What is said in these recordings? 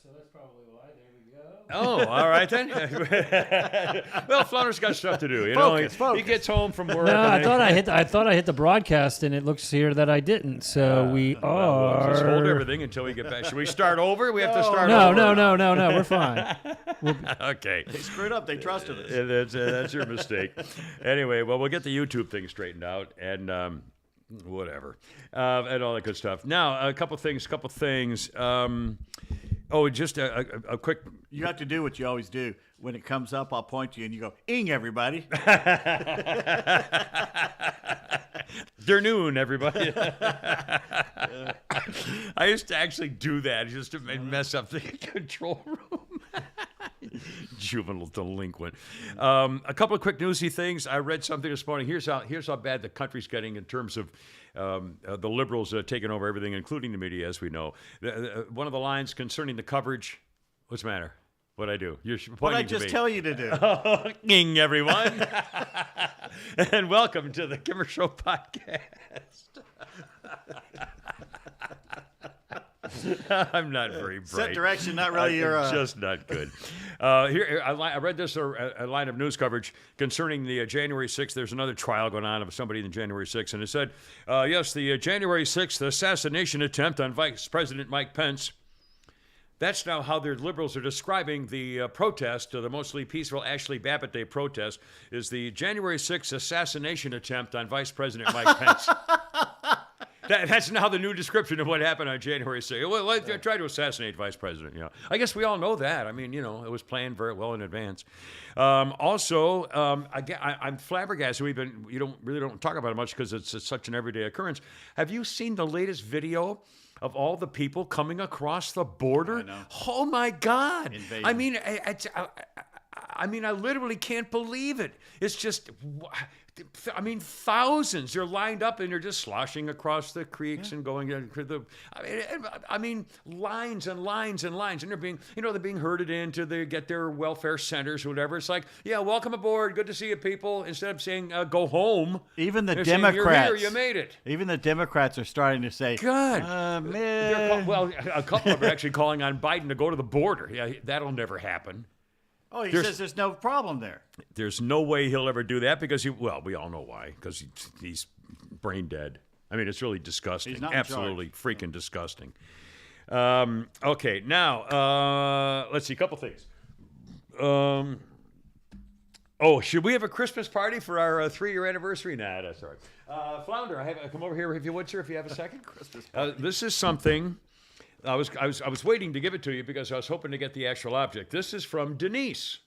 so that's probably why. There we go. Oh, all right then. Well, Flounder's got stuff to do. He gets home from work. No, I thought I hit the broadcast, and it looks here that I didn't. So we are. We'll just hold everything until we get back. Should we start over? We have to start No, over. no. We're fine. Okay. They screwed up. They trusted us. That's your mistake. Anyway, well, we'll get the YouTube thing straightened out and whatever and all that good stuff. Now, a couple things. Just a quick. You have to do what you always do. When it comes up, I'll point to you and you go, "Ing, everybody." They're noon, everybody. I used to actually do that just to mess up the control room. Juvenile delinquent. A couple of quick newsy things. I read something this morning. Here's how bad the country's getting in terms of the liberals taking over everything, including the media, as we know. One of the lines concerning the coverage. What's the matter? What'd I do? You're What I pointing to just me. tell you to do. Ing, everyone. And welcome to the Kimmer Show podcast. I'm not very bright. Set direction, not really your. Just not good. Here, I read this a line of news coverage concerning the January 6th. There's another trial going on of somebody in January 6th, and it said, yes, the January 6th assassination attempt on Vice President Mike Pence. That's now how the liberals are describing the protest, the mostly peaceful Ashley Babbitt Day protest, is the January 6th assassination attempt on Vice President Mike Pence. That's now the new description of what happened on January 6th. Well, they tried to assassinate Vice President. I guess we all know that. I mean, it was planned very well in advance. I'm flabbergasted. We don't talk about it much because it's such an everyday occurrence. Have you seen the latest video of all the people coming across the border? I know. Oh my God! Invasion. I mean, I literally can't believe it. It's just, thousands. They're lined up and they're just sloshing across the creeks and going to the. Lines and lines and lines, and they're being herded in to get their welfare centers or whatever. It's like, yeah, welcome aboard, good to see you, people. Instead of saying go home, Even the they're saying, Democrats. You're here, you made it. Even the Democrats are starting to say, God. man. A couple of them are actually calling on Biden to go to the border. Yeah, that'll never happen. Oh, he says there's no problem there. There's no way he'll ever do that because we all know why. Because he's brain dead. I mean, it's really disgusting. He's not in Absolutely freaking disgusting. Okay, now let's see. A couple things. Should we have a Christmas party for our 3-year anniversary? Nah, that's all right. Flounder, come over here if you would, sir, if you have a second. Christmas party. This is something. I was waiting to give it to you because I was hoping to get the actual object. This is from Denise.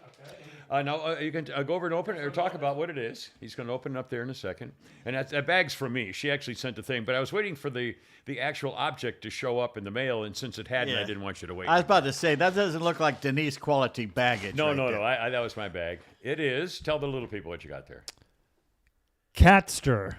Okay. Now you can go over and open it or talk about what it is. He's going to open it up there in a second. And that bag's from me. She actually sent the thing, but I was waiting for the actual object to show up in the mail, and since it hadn't, I didn't want you to wait. I was about to say, that doesn't look like Denise quality baggage. No. there. That was my bag. It is. Tell the little people what you got there. Catster.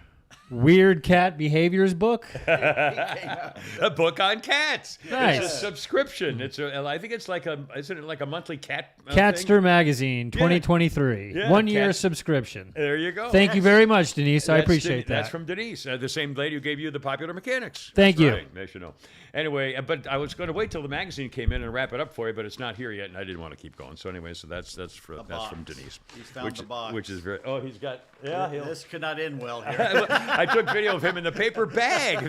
Weird cat behaviors book. A book on cats. Nice. It's a subscription. I think it's isn't it like a monthly cat Catster thing? Magazine 2023. Yeah, 1 year subscription. There you go. Thank you very much, Denise. I appreciate that. That's from Denise, the same lady who gave you the Popular Mechanics. Thank you. Right. They should know. Anyway, but I was going to wait till the magazine came in and wrap it up for you, but it's not here yet, and I didn't want to keep going. So anyway, that's from Denise. He's found the box. Which is very. Oh, he's got. Yeah, This could not end well here. I took video of him in the paper bag.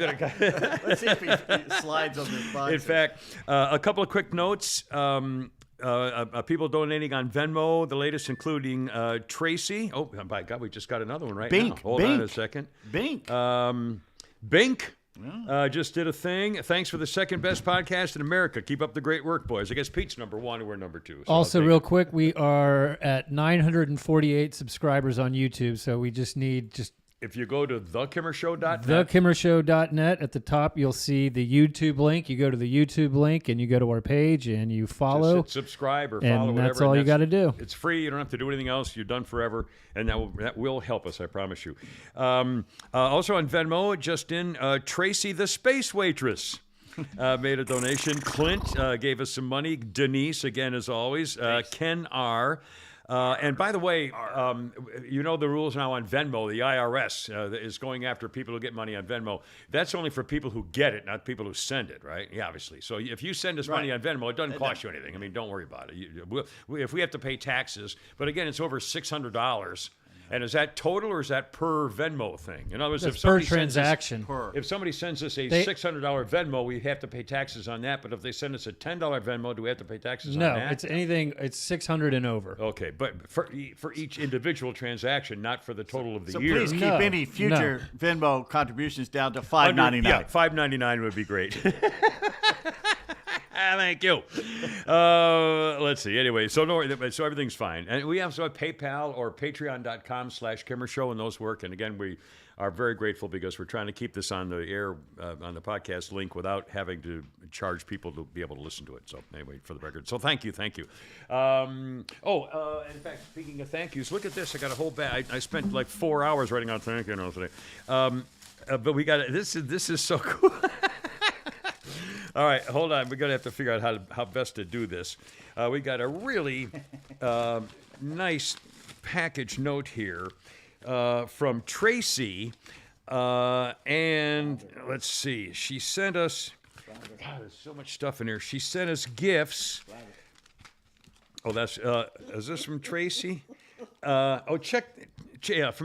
Let's see if he slides on this box. In fact, a couple of quick notes. People donating on Venmo, the latest including Tracy. Oh, my God, we just got another one right now. Hold on a second. Bink. Bink. Just did a thing. Thanks for the second best podcast in America. Keep up the great work, boys. I guess Pete's number 1 and we're number 2. So Also, real quick, we are at 948 subscribers on YouTube, so we just need if you go to thekimmershow.net. thekimmershow.net, at the top you'll see the YouTube link. You go to the YouTube link and you go to our page and you follow. Just hit subscribe or follow, and whatever. that's all you got to do. It's free. You don't have to do anything else. You're done forever, and that will help us, I promise you. Also on Venmo, just in, Tracy the Space Waitress made a donation. Clint gave us some money. Denise, again, as always. Ken R., And by the way, you know the rules now on Venmo. The IRS is going after people who get money on Venmo. That's only for people who get it, not people who send it, right? Yeah, obviously. So if you send us money on Venmo, it doesn't cost you anything. I mean, don't worry about it. If we have to pay taxes, but again, it's over $600. And is that total or is that per Venmo thing? In other words, That's if per somebody transaction. if somebody sends us a $600 Venmo, we have to pay taxes on that. But if they send us a $10 Venmo, do we have to pay taxes on No, that? it's anything. It's 600 and over. Okay, but for each individual transaction, not for the total of the So year. please keep No, any future Venmo contributions down to $5.99. Yeah, $5.99 would be great. Thank you. Let's see. Anyway, so so everything's fine. And we also have PayPal or patreon.com/Kimmer Show, and those work. And again, we are very grateful because we're trying to keep this on the air, on the podcast link without having to charge people to be able to listen to it. So anyway, for the record. So thank you. In fact, speaking of thank yous, look at this. I got a whole bag. I spent like 4 hours writing out thank you notes today. But we got this is so cool. All right, hold on. We're going to have to figure out how best to do this. We got a really nice package note here from Tracy. And let's see. She sent us... God, there's so much stuff in here. She sent us gifts. Oh, that's... is this from Tracy? From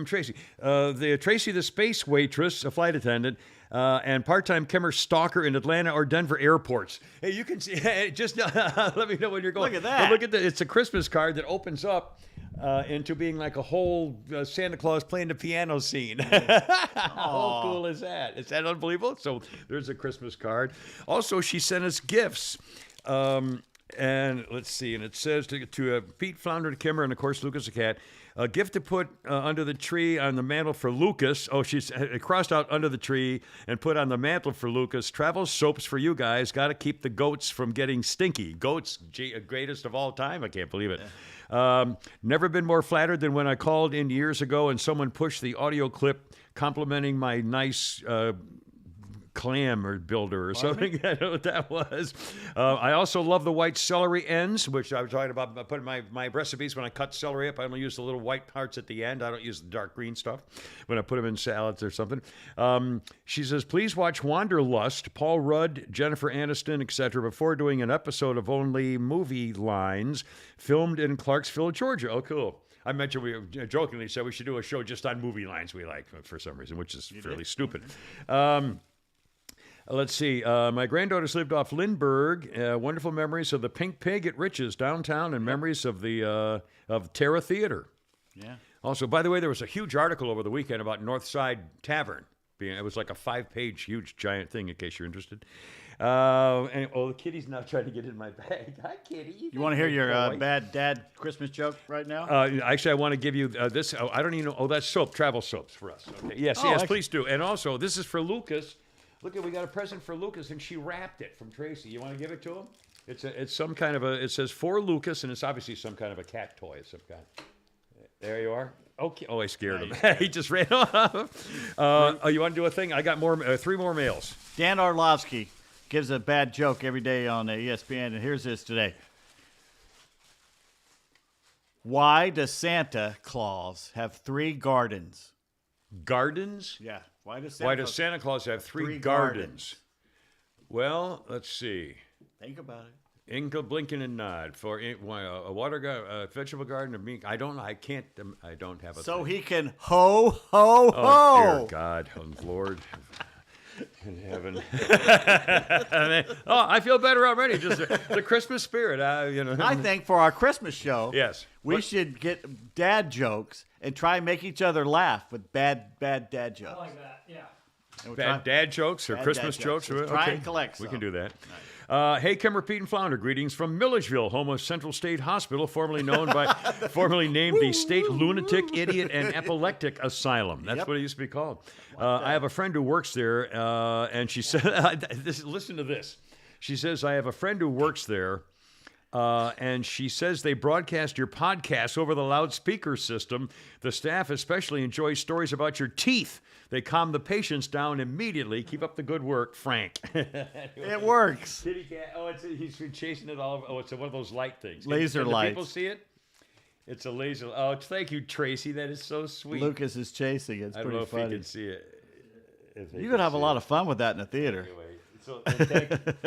Tracy. Tracy, the space waitress, a flight attendant, and part-time Kimmer stalker in Atlanta or Denver airports. Hey, you can see. Just let me know when you're going. Look at that. But look at that. It's a Christmas card that opens up into being like a whole Santa Claus playing the piano scene. How cool is that? Is that unbelievable? So there's a Christmas card. Also, she sent us gifts. And let's see. And it says to Pete Flounder, to Kimmer, and of course Lucas the cat. A gift to put under the tree on the mantle for Lucas. Oh, she's crossed out under the tree and put on the mantle for Lucas. Travel soaps for you guys. Got to keep the goats from getting stinky. Goats, greatest of all time. I can't believe it. Never been more flattered than when I called in years ago and someone pushed the audio clip complimenting my nice clam or builder or something. I don't know what that was. I also love the white celery ends, which I was talking about putting my recipes when I cut celery up. I only use the little white parts at the end. I don't use the dark green stuff when I put them in salads or something. She says, please watch Wanderlust, Paul Rudd, Jennifer Aniston, etc. before doing an episode of Only Movie Lines filmed in Clarksville, Georgia. Oh, cool. I mentioned, we jokingly said we should do a show just on movie lines we like for some reason, which is fairly stupid. Let's see. My granddaughters lived off Lindbergh. Wonderful memories of the Pink Pig at Rich's downtown, and memories of the of Terra Theater. Yeah. Also, by the way, there was a huge article over the weekend about Northside Tavern. It was like a 5-page, huge, giant thing. In case you're interested. The kitty's now trying to get in my bag. Hi, kitty. You want to hear your bad dad Christmas joke right now? Actually, I want to give you this. Oh, I don't even know. Oh, that's soap. Travel soaps for us. Okay. Yes, actually, please do. And also, this is for Lucas. Look, we got a present for Lucas, and she wrapped it from Tracy. You want to give it to him? It's some kind of it says for Lucas, and it's obviously some kind of a cat toy of some kind. There you are. Okay. Oh, I scared him. He just ran off. You want to do a thing? I got 3 more mails. Dan Orlovsky gives a bad joke every day on ESPN, and here's this today. Why does Santa Claus have 3 gardens? Gardens? Yeah. Why does Santa Claus have 3 gardens? Well, let's see. Think about it. Inga, blinking and nod for a water garden, a vegetable garden, of meat. I don't know. I can't. I don't have a. So thing. he can ho, ho, ho. Oh, dear God, oh, Lord in heaven. I feel better already. Just the Christmas spirit. I think for our Christmas show, yes, we should get dad jokes and try and make each other laugh with bad dad jokes. I like that. Yeah. Bad dad jokes or Christmas jokes. Let's try and collect some. We can do that. Hey, Kimmer, Pete, and Flounder, greetings from Milledgeville, home of Central State Hospital, formerly named the State Lunatic, Idiot, and Epileptic Asylum. That's what it used to be called. I have a friend who works there, and she said, listen to this. She says, I have a friend who works there, and she says they broadcast your podcast over the loudspeaker system. The staff especially enjoys stories about your teeth. They calm the patients down immediately. Keep up the good work, Frank. It works. Kitty cat. Oh, he's chasing it all. Oh, it's one of those light things. Laser Can lights. People see it. It's a laser. Oh, thank you, Tracy. That is so sweet. Lucas is chasing it. It's I don't pretty know if funny. you can see it. You could have a lot of fun with that in the theater. Anyway, so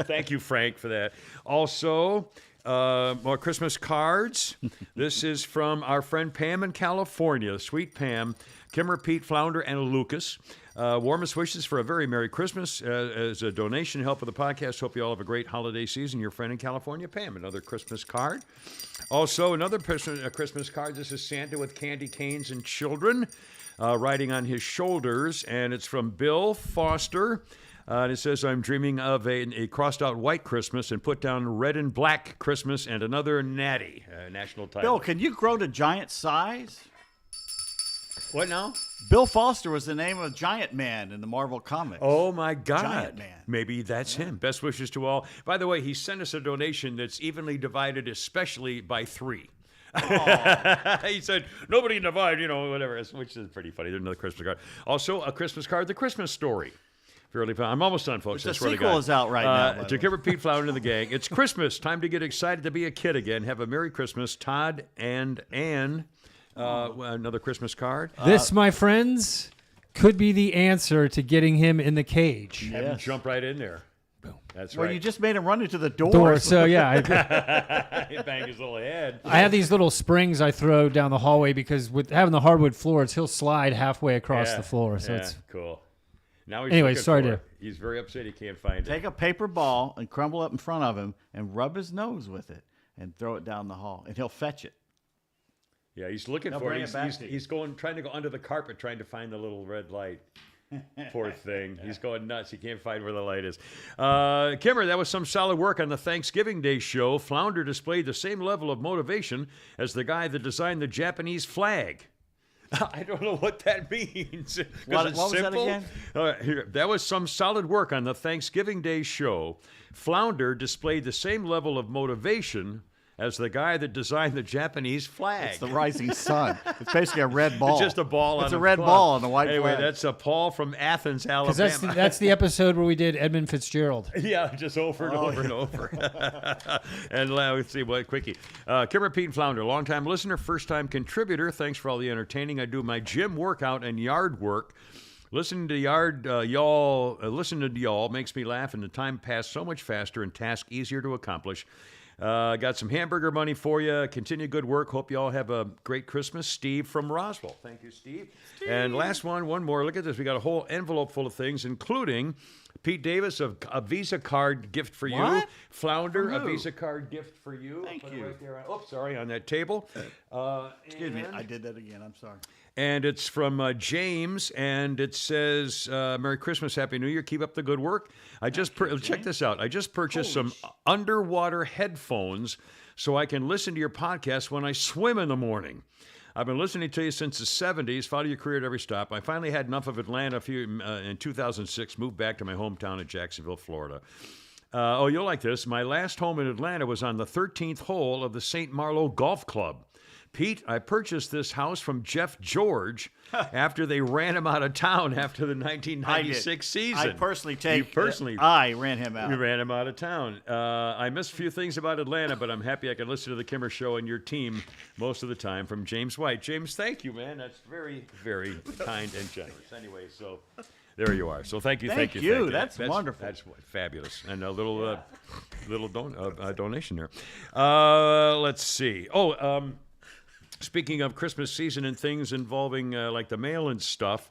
thank you, Frank, for that. Also, more Christmas cards. This is from our friend Pam in California. Sweet Pam, Kimmer, Pete, Flounder, and Lucas. Warmest wishes for a very Merry Christmas as a donation help with the podcast. Hope you all have a great holiday season. Your friend in California, Pam. Another Christmas card. Also, another Christmas card. This is Santa with candy canes and children riding on his shoulders, and it's from Bill Foster. And it says, I'm dreaming of a crossed out white Christmas and put down red and black Christmas and another natty national title. Bill, can you grow to giant size? What now? Bill Foster was the name of Giant Man in the Marvel Comics. Oh, my God. Giant Man. Maybe that's him. Best wishes to all. By the way, he sent us a donation that's evenly divided, especially by 3. He said, nobody divide, whatever, which is pretty funny. There's another Christmas card. Also, a Christmas card, The Christmas Story. Fairly fun. I'm almost done, folks. The I swear to sequel God. is out right now, by the To way. Kimber, Pete, Flounder, and the gang. It's Christmas. Time to get excited to be a kid again. Have a Merry Christmas. Todd and Ann. Another Christmas card. This, my friends, could be the answer to getting him in the cage. Have him Yes. jump right in there. That's Well, right. you just made him run into the door. Door. So yeah, I, He banged his little head. I have these little springs I throw down the hallway because with having the hardwood floors, he'll slide halfway across Yeah, the floor. So yeah, it's cool. Now he's Anyway, looking sorry for to- it. He's very upset he can't find it. Take a paper ball and crumble it in front of him and rub his nose with it and throw it down the hall, and he'll fetch it. Yeah, he's looking They'll for bring it. it back to you. He's trying to go under the carpet, trying to find the little red light. Poor thing. He's going nuts. He can't find where the light is. Kimmer, that was some solid work on the Thanksgiving Day show. Flounder displayed the same level of motivation as the guy that designed the Japanese flag. I don't know what that means. 'Cause What it's was that simple. again? Here, that was some solid work on the Thanksgiving Day show. Flounder displayed the same level of motivation as the guy that designed the Japanese flag. It's the rising sun. It's basically a red ball. It's just a ball on It's a a red cloth. ball on the white Anyway, flag. that's Paul from Athens, Alabama. because that's the episode where we did Edmund Fitzgerald. Yeah, just over and over and over. And let's see what quickie. Kimmer, Pete, and Flounder, longtime listener, first-time contributor. Thanks for all the entertaining. I do my gym workout and yard work. Listening to y'all makes me laugh, and the time pass so much faster and task easier to accomplish. Got some hamburger money for you. Continue good work. Hope you all have a great Christmas. Steve from Roswell. Thank you, Steve. And last one more. Look at this. We got a whole envelope full of things, including Pete Davis, a Visa card gift for you. What? Flounder, a From who? Visa card gift for you. Thank Put it you. right there. Oops, sorry, on that table. Excuse me, And- I did that again. I'm sorry. and it's from James, and it says, Merry Christmas, Happy New Year, keep up the good work. Check this out. I just purchased some underwater headphones so I can listen to your podcast when I swim in the morning. I've been listening to you since the 70s, follow your career at every stop. I finally had enough of Atlanta in 2006, moved back to my hometown of Jacksonville, Florida. You'll like this. My last home in Atlanta was on the 13th hole of the St. Marlowe Golf Club. Pete, I purchased this house from Jeff George after they ran him out of town after the I 1996 did. season. I personally I ran him out. You ran him out of town. I missed a few things about Atlanta, but I'm happy I can listen to the Kimmer Show and your team most of the time. From James White. James, thank you, man. That's very, very kind and generous. Anyway, so there you are. So thank you. Thank you. That's Wonderful. That's fabulous. And a little donation there. Let's see. Speaking of Christmas season and things involving like the mail and stuff,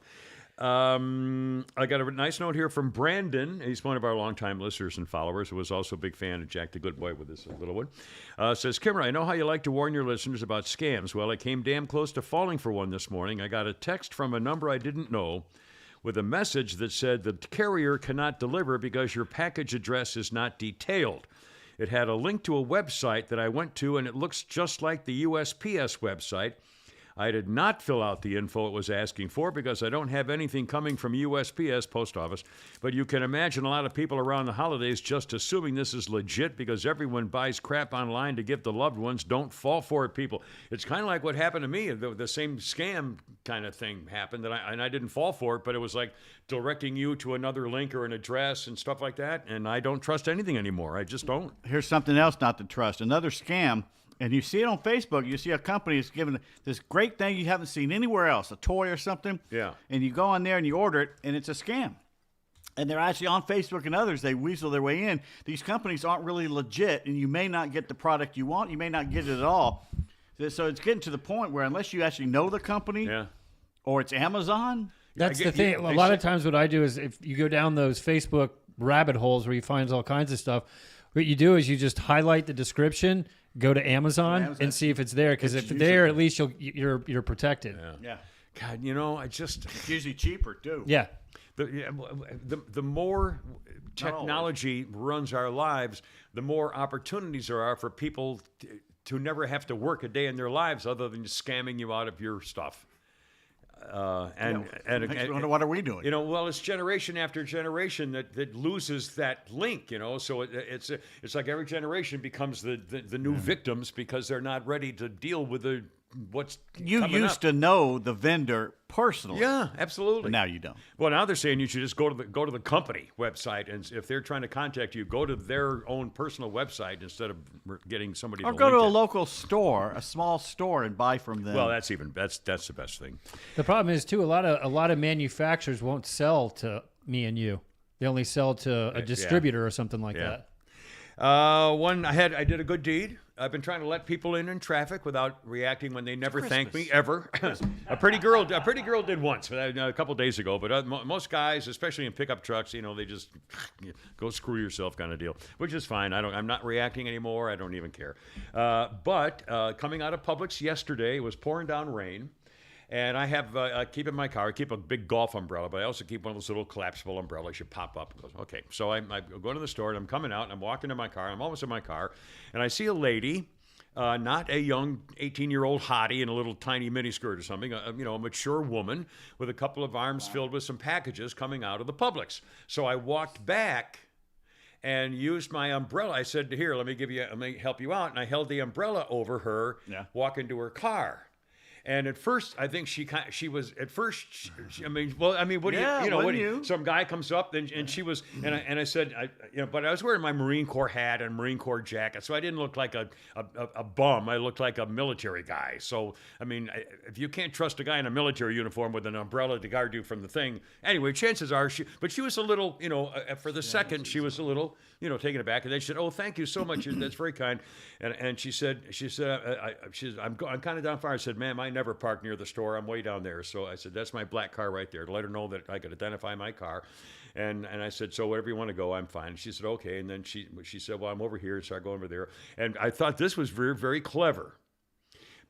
I got a nice note here from Brandon. He's one of our longtime listeners and followers who was also a big fan of Jack the Good Boy with this little one. Says, Kimmer, I know how you like to warn your listeners about scams. Well, I came damn close to falling for one this morning. I got a text from a number I didn't know with a message that said the carrier cannot deliver because your package address is not detailed. It had a link to a website that I went to, and it looks just like the USPS website. I did not fill out the info it was asking for because I don't have anything coming from USPS, post office. But you can imagine a lot of people around the holidays just assuming this is legit because everyone buys crap online to give to loved ones. Don't fall for it, people. It's kind of like what happened to me. The same scam kind of thing happened, and I didn't fall for it, but it was like directing you to another link or an address and stuff like that. And I don't trust anything anymore. I just don't. Here's something else not to trust. Another scam And you see it on Facebook. You see a company is giving this great thing you haven't seen anywhere else, a toy or something. Yeah. And you go on there and you order it, and it's a scam. And they're actually on Facebook and others. They weasel their way in. These companies aren't really legit, and you may not get the product you want. You may not get it at all. So it's getting to the point where unless you actually know the company Yeah. or it's Amazon. That's the thing. A lot of times what I do is if you go down those Facebook rabbit holes where you find all kinds of stuff, what you do is you just highlight the description, go to Amazon, and see if it's there. Because if it's there, at least you're protected. Yeah. God, It's usually cheaper, too. Yeah. The more technology runs our lives, the more opportunities there are for people to never have to work a day in their lives other than just scamming you out of your stuff. What are we doing? Well, it's generation after generation that loses that link. So it's like every generation becomes the new victims because they're not ready to deal with what's You coming used up. to know the vendor personally. Yeah, absolutely. But now you don't. Well, now they're saying you should just go to the company website, and if they're trying to contact you, go to their own personal website instead of getting somebody. Or to go to link a it. local store, a small store, and buy from them. Well, that's the best thing. The problem is too, a lot of manufacturers won't sell to me and you. They only sell to a distributor or something like that. I did a good deed. I've been trying to let people in traffic without reacting when they never thank me ever. A pretty girl did once a couple of days ago, but most guys, especially in pickup trucks, they just go screw yourself kind of deal, which is fine. I'm not reacting anymore. I don't even care. But coming out of Publix yesterday, it was pouring down rain. And I have, I keep in my car, I keep a big golf umbrella, but I also keep one of those little collapsible umbrellas you pop up. Okay, so I go to the store, and I'm coming out, and I'm walking to my car, and I'm almost in my car, and I see a lady, not a young 18-year-old hottie in a little tiny miniskirt or something, a mature woman with a couple of arms filled with some packages coming out of the Publix. So I walked back and used my umbrella. I said, here, let me help you out, and I held the umbrella over her, walking to her car. And at first, I think she was at first. Some guy comes up and she was, and I said, but I was wearing my Marine Corps hat and Marine Corps jacket, so I didn't look like a bum. I looked like a military guy. So if you can't trust a guy in a military uniform with an umbrella to guard you from the thing, anyway, chances are she was a little, for the second she was a little, taken aback, and then she said, "Oh, thank you so much. That's very kind." And she said, I'm kind of down far. I said, "Ma'am, I never park near the store. I'm way down there." So I said, "That's my black car right there," to let her know that I could identify my car. And I said, "So wherever you want to go, I'm fine." And she said, "Okay." And then she said, "Well, I'm over here." So I go over there. And I thought this was very, very clever.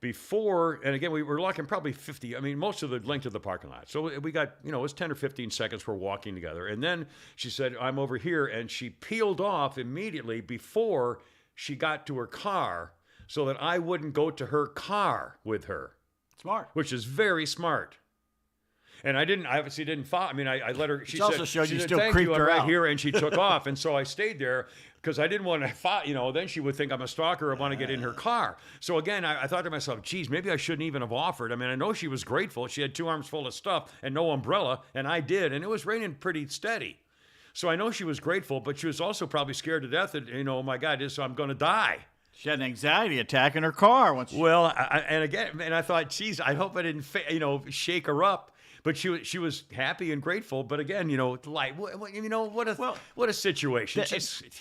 Before, and again, we were walking probably 50, most of the length of the parking lot. So we got, it was 10 or 15 seconds we're walking together. And then she said, "I'm over here." And she peeled off immediately before she got to her car so that I wouldn't go to her car with her. Smart. Which is very smart. And I obviously didn't follow. I let her. She also said, showed you said, still "Thank creeped you, I'm her right out." here," and she took off. And so I stayed there because I didn't want to. Then she would think I'm a stalker or want to get in her car. So again, I thought to myself, "Geez, maybe I shouldn't even have offered." I know she was grateful. She had 2 arms full of stuff and no umbrella, and I did, and it was raining pretty steady. So I know she was grateful, but she was also probably scared to death that oh my God, I'm going to die. She had an anxiety attack in her car once. Well, I thought, geez, I hope I didn't, shake her up. But she was happy and grateful. But again, like what a situation.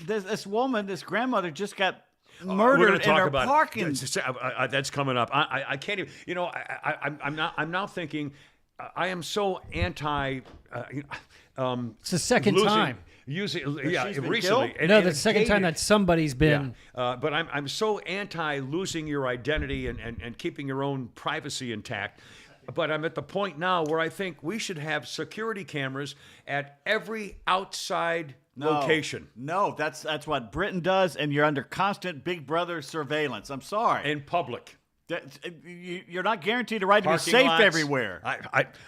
This woman, this grandmother, just got we're murdered gonna in talk her about parking. That's coming up. I can't even. I'm now thinking. I am so anti. It's the second time. she's been Recently. killed? No, the second time that somebody's been. But I'm so anti losing your identity and keeping your own privacy intact. But I'm at the point now where I think we should have security cameras at every outside location. No, that's what Britain does, and you're under constant Big Brother surveillance. I'm sorry. In public. You're not guaranteed a right to be Parking safe lots. everywhere.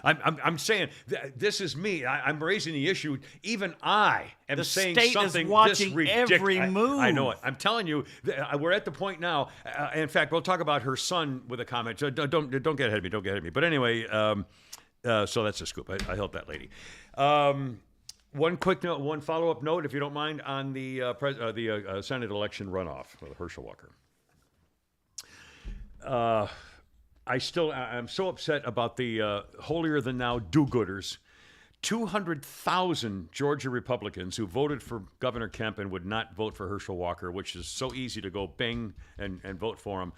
I'm saying this is me. I'm raising the issue. Even I am The saying state is something watching this ridiculous. every move. I know it. I'm telling you, we're at the point now. In fact, we'll talk about her son with a comment. Don't get ahead of me. Don't get ahead of me. But anyway, so that's a scoop. I helped that lady. One quick note, one follow-up note, if you don't mind, on the Senate election runoff with Herschel Walker. I'm so upset about the holier than thou do-gooders. 200,000 Georgia Republicans who voted for Governor Kemp and would not vote for Herschel Walker, which is so easy to go bing and vote for him,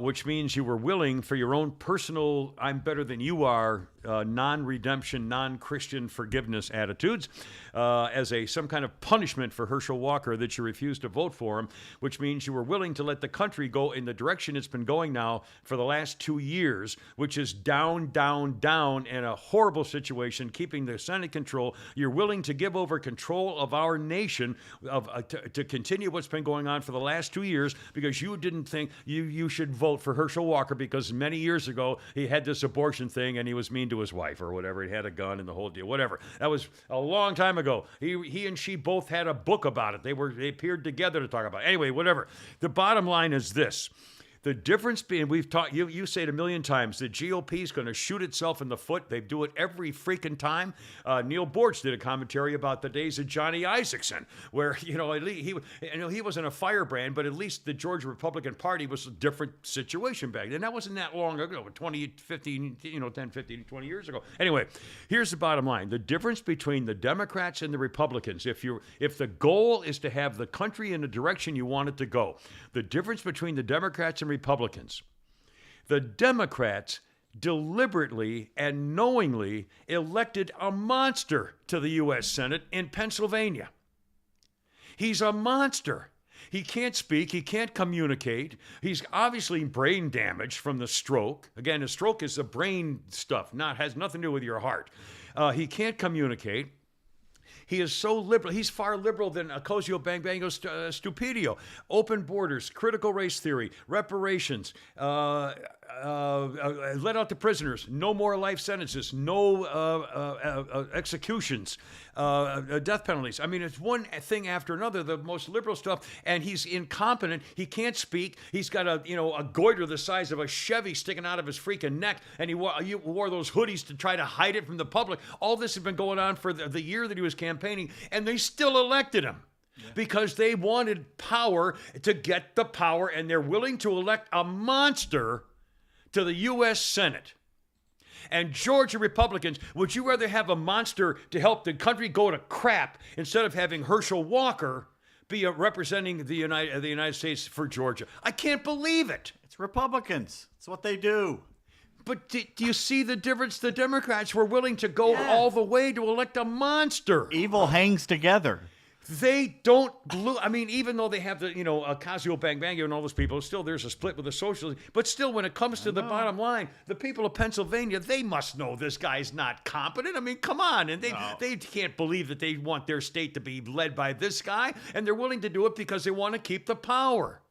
which means you were willing for your own personal I'm better than you are non-redemption, non-Christian forgiveness attitudes as some kind of punishment for Herschel Walker that you refused to vote for him, which means you were willing to let the country go in the direction it's been going now for the last 2 years, which is down, down, down, and a horrible situation, keeping the Senate control. You're willing to give over control of our nation to continue what's been going on for the last 2 years because you didn't think you should vote for Herschel Walker because many years ago he had this abortion thing and he was mean to his wife or whatever. He had a gun and the whole deal, whatever. That was a long time ago. He and she both had a book about it. They appeared together to talk about it. Anyway, whatever. The bottom line is this. The difference being, we've talked, you say it a million times, the GOP is going to shoot itself in the foot. They do it every freaking time. Neil Bortz did a commentary about the days of Johnny Isaacson, where, at least he wasn't a firebrand, but at least the Georgia Republican Party was a different situation back then. That wasn't that long ago, 10, 15, 20 years ago. Anyway, here's the bottom line. The difference between the Democrats and the Republicans, if the goal is to have the country in the direction you want it to go, the difference between the Democrats and Republicans. The Democrats deliberately and knowingly elected a monster to the U.S. Senate in Pennsylvania. He's a monster. He can't speak. He can't communicate. He's obviously brain damaged from the stroke. Again, a stroke is the brain stuff, has nothing to do with your heart. He can't communicate. He is so liberal. He's far liberal than Ocasio Bang-Bango Stupidio. Open borders, critical race theory, reparations, let out the prisoners, no more life sentences, no executions, death penalties. I mean, it's one thing after another, the most liberal stuff, and he's incompetent. He can't speak. He's got a goiter the size of a Chevy sticking out of his freaking neck, and he wore those hoodies to try to hide it from the public. All this has been going on for the year that he was campaigning, and they still elected him. Because they wanted power to get the power, and they're willing to elect a monster to the U.S. Senate. And Georgia Republicans, would you rather have a monster to help the country go to crap instead of having Herschel Walker be representing the United States for Georgia? I can't believe it. It's Republicans. It's what they do. But do you see the difference? The Democrats were willing to go all the way to elect a monster. Evil hangs together. They don't even though they have the, Ocasio Bang-Bango and all those people, still there's a split with the socialists. But still, when it comes to the bottom line, the people of Pennsylvania, they must know this guy's not competent. I mean, come on. And they can't believe that they want their state to be led by this guy. And they're willing to do it because they want to keep the power.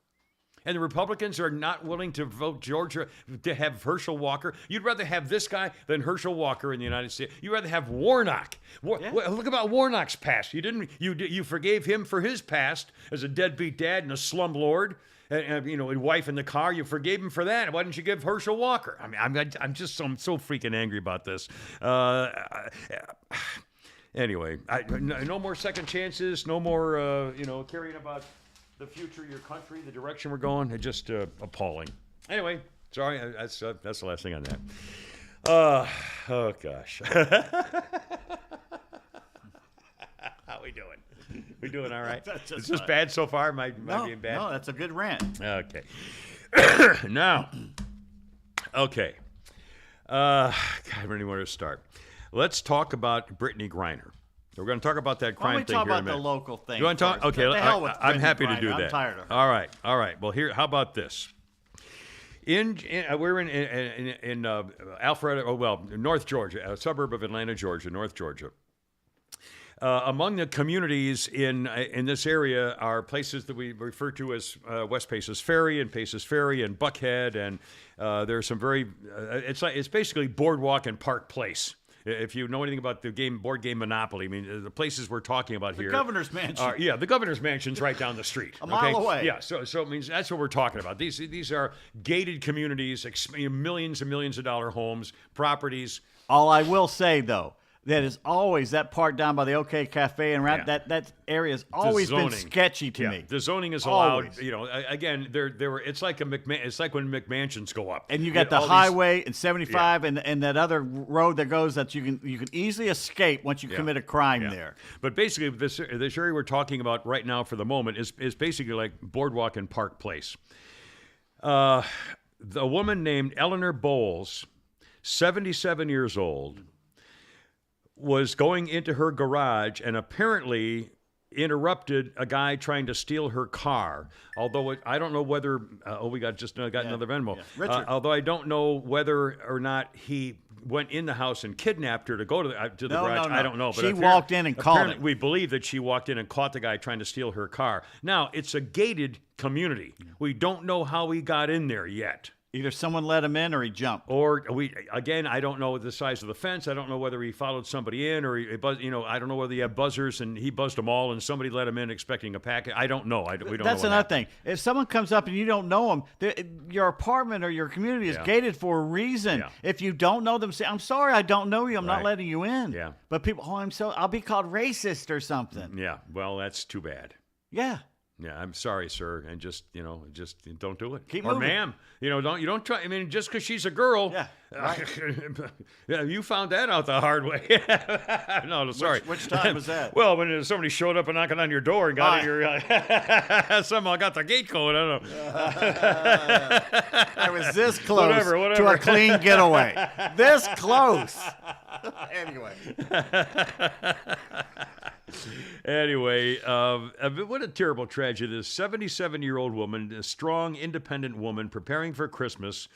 And the Republicans are not willing to vote Georgia to have Herschel Walker. You'd rather have this guy than Herschel Walker in the United States. You'd rather have Warnock. Look about Warnock's past. You forgave him for his past as a deadbeat dad and a slumlord, and wife in the car. You forgave him for that. Why didn't you give Herschel Walker? I mean, I'm so freaking angry about this. Anyway, no more second chances. No more carrying about the future of your country, the direction we're going. It's just appalling. Anyway, sorry, that's the last thing on that. Oh gosh. How we doing? We doing all right? Is this bad so far? Am I being bad? No, that's a good rant. Okay. Now, okay. God, I don't even know where to start. Let's talk about Brittany Griner. We're going to talk about that crime thing here in a minute. Why don't we talk about the local thing? You want to talk? Okay, I'm happy to do that. I'm tired of it. All right. Well, here, how about this? We're in Alpharetta, North Georgia, a suburb of Atlanta, Georgia, North Georgia. Among the communities in this area are places that we refer to as West Paces Ferry and Paces Ferry and Buckhead, and there's some very it's basically Boardwalk and Park Place. If you know anything about the board game Monopoly, I mean, the places we're talking about here. The Governor's Mansion. The Governor's Mansion's right down the street. A mile away. Yeah, so it means that's what we're talking about. These are gated communities, millions and millions of dollar homes, properties. All I will say, though, that is always that part down by the OK Cafe and around that area has always been sketchy to me. The zoning is allowed. Always. You know, again, there were. It's like it's like when McMansions go up, and you got the highway and 75 and that other road that goes that you can easily escape once you commit a crime there. But basically, this area we're talking about right now for the moment is basically like Boardwalk and Park Place. The woman named Eleanor Bowles, 77 years old, was going into her garage and apparently interrupted a guy trying to steal her car. Although I don't know whether we got another Venmo. Yeah. Richard. Although I don't know whether or not he went in the house and kidnapped her to go to the garage. No. I don't know. But she walked in and caught it. We believe that she walked in and caught the guy trying to steal her car. Now, it's a gated community. We don't know how he got in there yet. Either someone let him in or he jumped. Or I don't know the size of the fence. I don't know whether he followed somebody in or I don't know whether he had buzzers and he buzzed them all and somebody let him in expecting a packet. I don't know. We don't know. That's another thing. If someone comes up and you don't know them, your apartment or your community is gated for a reason. Yeah. If you don't know them, say, "I'm sorry, I don't know you. I'm not letting you in." Yeah. But people, I'll be called racist or something. Yeah. Well, that's too bad. Yeah. Yeah, I'm sorry, sir, and just don't do it. Keep or moving. ma'am, don't try. I mean, just because she's a girl, yeah, you found that out the hard way. No, sorry. Which time was that? Well, when somebody showed up and knocking on your door and got in your somehow got the gate code. I don't know. I was this close Whatever. to a clean getaway. This close. Anyway. Anyway, what a terrible tragedy. This 77-year-old woman, a strong, independent woman preparing for Christmas,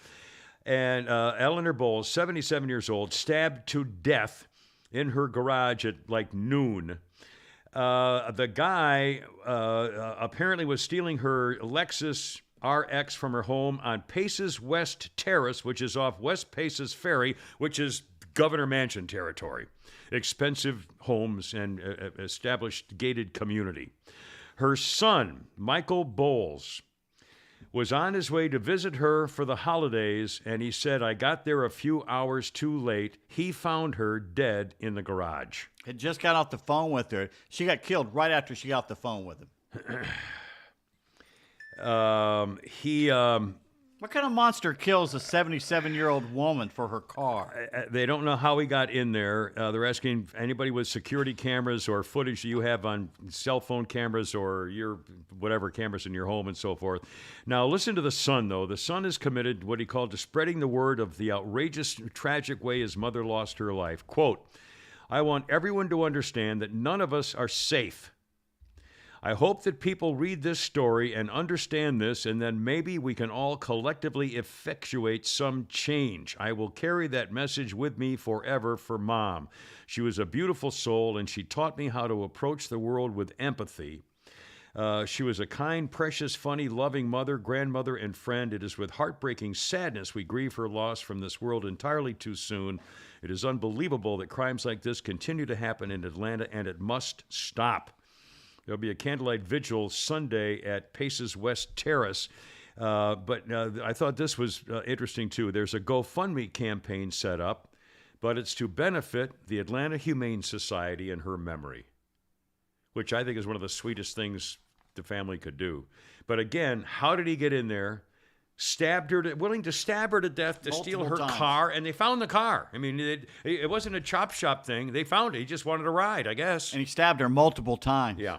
and Eleanor Bowles, 77 years old, stabbed to death in her garage at like noon. The guy apparently was stealing her Lexus RX from her home on Paces West Terrace, which is off West Paces Ferry, which is Governor Mansion territory. Expensive homes and established gated community. Her son, Michael Bowles, was on his way to visit her for the holidays, and he said, "I got there a few hours too late." He found her dead in the garage. Had just got off the phone with her. She got killed right after she got off the phone with him. What kind of monster kills a 77-year-old woman for her car? They don't know how he got in there. They're asking anybody with security cameras or footage you have on cell phone cameras or your whatever cameras in your home and so forth. Now, listen to the son, though. The son is committed what he called to spreading the word of the outrageous, tragic way his mother lost her life. Quote, "I want everyone to understand that none of us are safe. I hope that people read this story and understand this, and then maybe we can all collectively effectuate some change. I will carry that message with me forever for Mom. She was a beautiful soul, and she taught me how to approach the world with empathy. She was a kind, precious, funny, loving mother, grandmother, and friend. It is with heartbreaking sadness we grieve her loss from this world entirely too soon. It is unbelievable that crimes like this continue to happen in Atlanta, and it must stop." There'll be a candlelight vigil Sunday at Paces West Terrace. But I thought this was interesting, too. There's a GoFundMe campaign set up, but it's to benefit the Atlanta Humane Society in her memory, which I think is one of the sweetest things the family could do. But again, how did he get in there? Willing to stab her to death to steal her car, and they found the car. I mean, it wasn't a chop shop thing. They found it. He just wanted a ride, I guess. And he stabbed her multiple times. Yeah.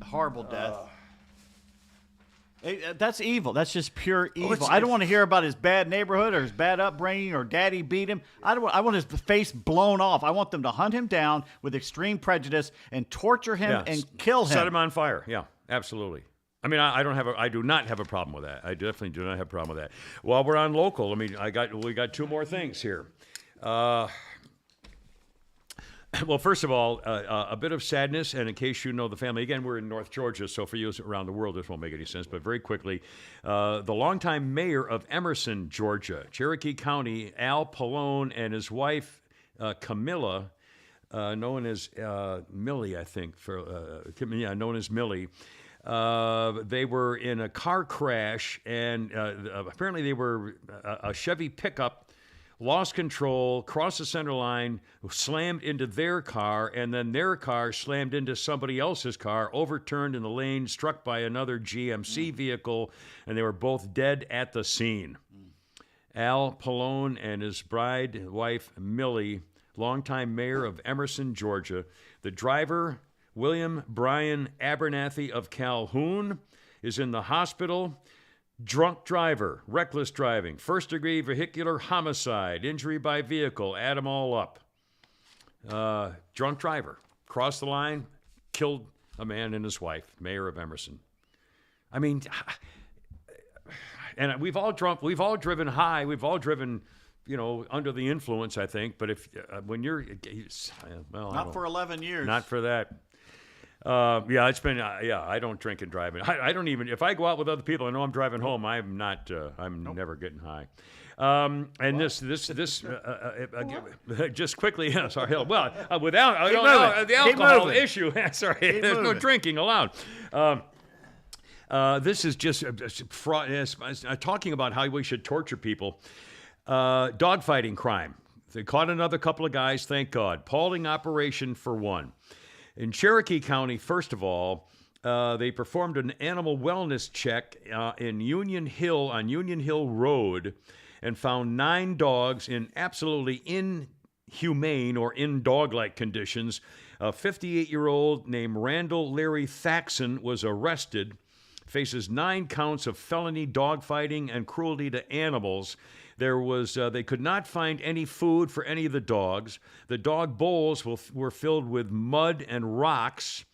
Horrible death. That's evil. That's just pure evil. I don't want to hear about his bad neighborhood or his bad upbringing or daddy beat him. I want his face blown off. I want them to hunt him down with extreme prejudice and torture him and kill him. Set him on fire. Yeah, absolutely. I mean, I do not have a problem with that. I definitely do not have a problem with that. While we're on local, we got two more things here. Well, first of all, a bit of sadness, and in case you know the family, again, we're in North Georgia, so for you around the world, this won't make any sense, but very quickly, the longtime mayor of Emerson, Georgia, Cherokee County, Al Pallone, and his wife, Camilla, known as Millie, I think, known as Millie, they were in a car crash, and apparently they were a Chevy pickup lost control, crossed the center line, slammed into their car, and then their car slammed into somebody else's car, overturned in the lane, struck by another GMC vehicle, and they were both dead at the scene. Al Pallone and his bride, wife Millie, longtime mayor of Emerson, Georgia. The driver, William Brian Abernathy of Calhoun, is in the hospital. Drunk driver, reckless driving, first-degree vehicular homicide, injury by vehicle, add them all up. Drunk driver, crossed the line, killed a man and his wife, mayor of Emerson. I mean, and we've all driven high, we've all driven, under the influence, I think. But when you're, well, not for 11 years. Not for that. It's been, I don't drink and drive. I don't even, if I go out with other people, I know I'm driving home, I'm not, I'm never getting high. And this, just quickly, sorry, well, without, I don't know, the alcohol issue, sorry, there's no drinking allowed. This is just talking about how we should torture people. Dogfighting crime. They caught another couple of guys, thank God. Paulding operation for one. In Cherokee County, first of all, they performed an animal wellness check in Union Hill, on Union Hill Road, and found 9 dogs in absolutely inhumane or in dog-like conditions. A 58-year-old named Randall Larry Thaxton was arrested, faces 9 counts of felony dogfighting and cruelty to animals. They could not find any food for any of the dogs. The dog bowls were filled with mud and rocks.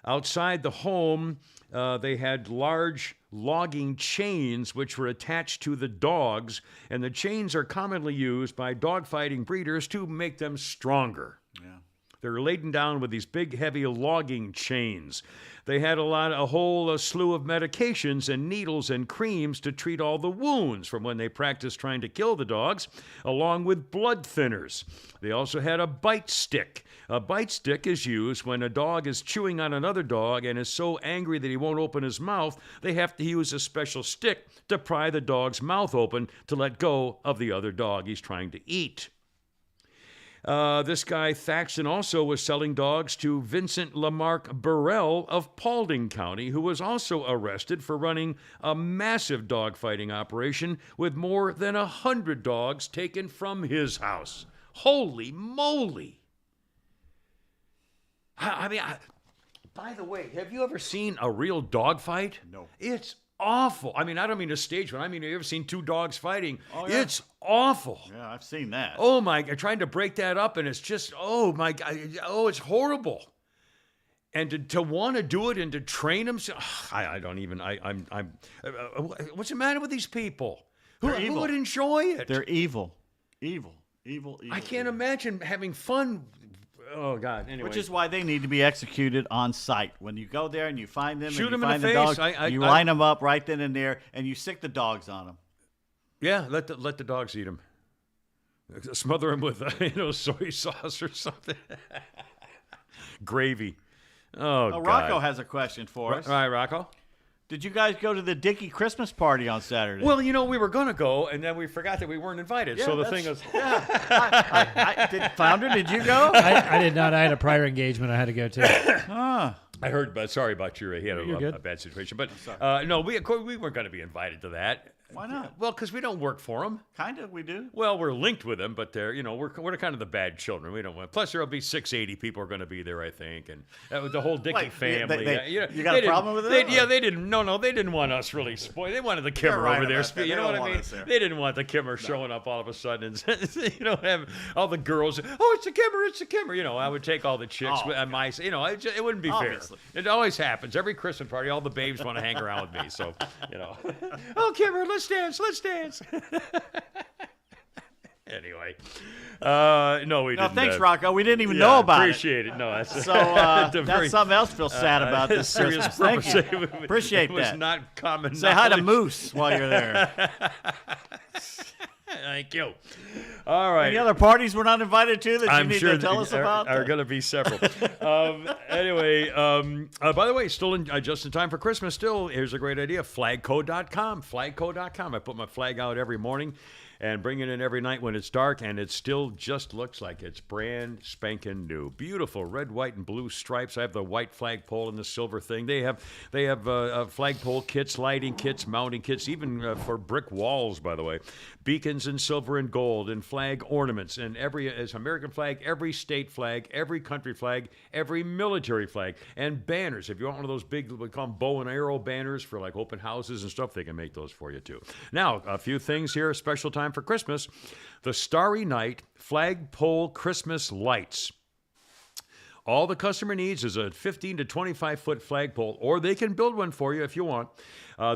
Outside the home, they had large logging chains which were attached to the dogs, and the chains are commonly used by dogfighting breeders to make them stronger. Yeah. They're laden down with these big, heavy logging chains. They had a whole slew of medications and needles and creams to treat all the wounds from when they practiced trying to kill the dogs, along with blood thinners. They also had a bite stick. A bite stick is used when a dog is chewing on another dog and is so angry that he won't open his mouth, they have to use a special stick to pry the dog's mouth open to let go of the other dog he's trying to eat. This guy, Thaxton, also was selling dogs to Vincent Lamarck Burrell of Paulding County, who was also arrested for running a massive dogfighting operation with more than 100 dogs taken from his house. Holy moly! By the way, have you ever seen a real dog fight? No. It's awful. I mean, I don't mean a stage one. I mean, have you ever seen 2 dogs fighting? Oh, yeah. It's awful. Yeah, I've seen that. Oh my! Trying to break that up, and it's just, oh my God! Oh, it's horrible. And to want to do it and to train them, I don't even. What's the matter with these people? Who would enjoy it? They're evil. I can't imagine having fun. Oh God! Anyway, which is why they need to be executed on site. When you go there and you find them, shoot and you them find in the the face. Dogs, you line them up right then and there, and you sick the dogs on them. Yeah, let the dogs eat them. Smother them with soy sauce or something. Gravy. Oh, God. Rocco has a question for us. All right, Rocco. Did you guys go to the Dickey Christmas party on Saturday? Well, we were going to go, and then we forgot that we weren't invited. Yeah, so the thing is... Founder, did you go? I did not. I had a prior engagement I had to go to. I heard, but sorry about you had a bad situation. But no, we weren't going to be invited to that. Why not? Well, because we don't work for them. Kind of, we do. Well, we're linked with them, but they're, we're kind of the bad children. We don't want. Plus, there'll be 680 people are going to be there, I think, and the whole Dickey family. You got a problem with it? They didn't. No, they didn't want us really spoiled. They wanted the Kimmer over there. You know what I mean? They didn't want the Kimmer showing up all of a sudden, and have all the girls. Oh, it's the Kimmer. I would take all the chicks and my. It wouldn't be Obviously. fair. It always happens. Every Christmas party, all the babes want to hang around with me. So, oh, Kimmer, let's dance. Anyway, no, we didn't. No, thanks, Rocco. We didn't even know about appreciate it. No, that's so that's something else to feel sad about this serious Christmas. Thank you. It Appreciate was that. not common. Say hi to Moose while you're there. Thank you. All right. Any other parties we're not invited to that you need to tell us about? Are going to be several. Anyway, by the way, still just in time for Christmas. Still, here's a great idea: flagco.com. Flagco.com. I put my flag out every morning and bring it in every night when it's dark, and it still just looks like it's brand spanking new. Beautiful red, white, and blue stripes. I have the white flagpole and the silver thing. They have flagpole kits, lighting kits, mounting kits, even for brick walls, by the way. Beacons in silver and gold, and flag ornaments, and as American flag, every state flag, every country flag, every military flag, and banners. If you want one of those big, we call them bow and arrow banners for like open houses and stuff, they can make those for you too. Now, a few things here, a special time for Christmas. The Starry Night flagpole Christmas lights. All the customer needs is a 15 to 25-foot flagpole, or they can build one for you if you want.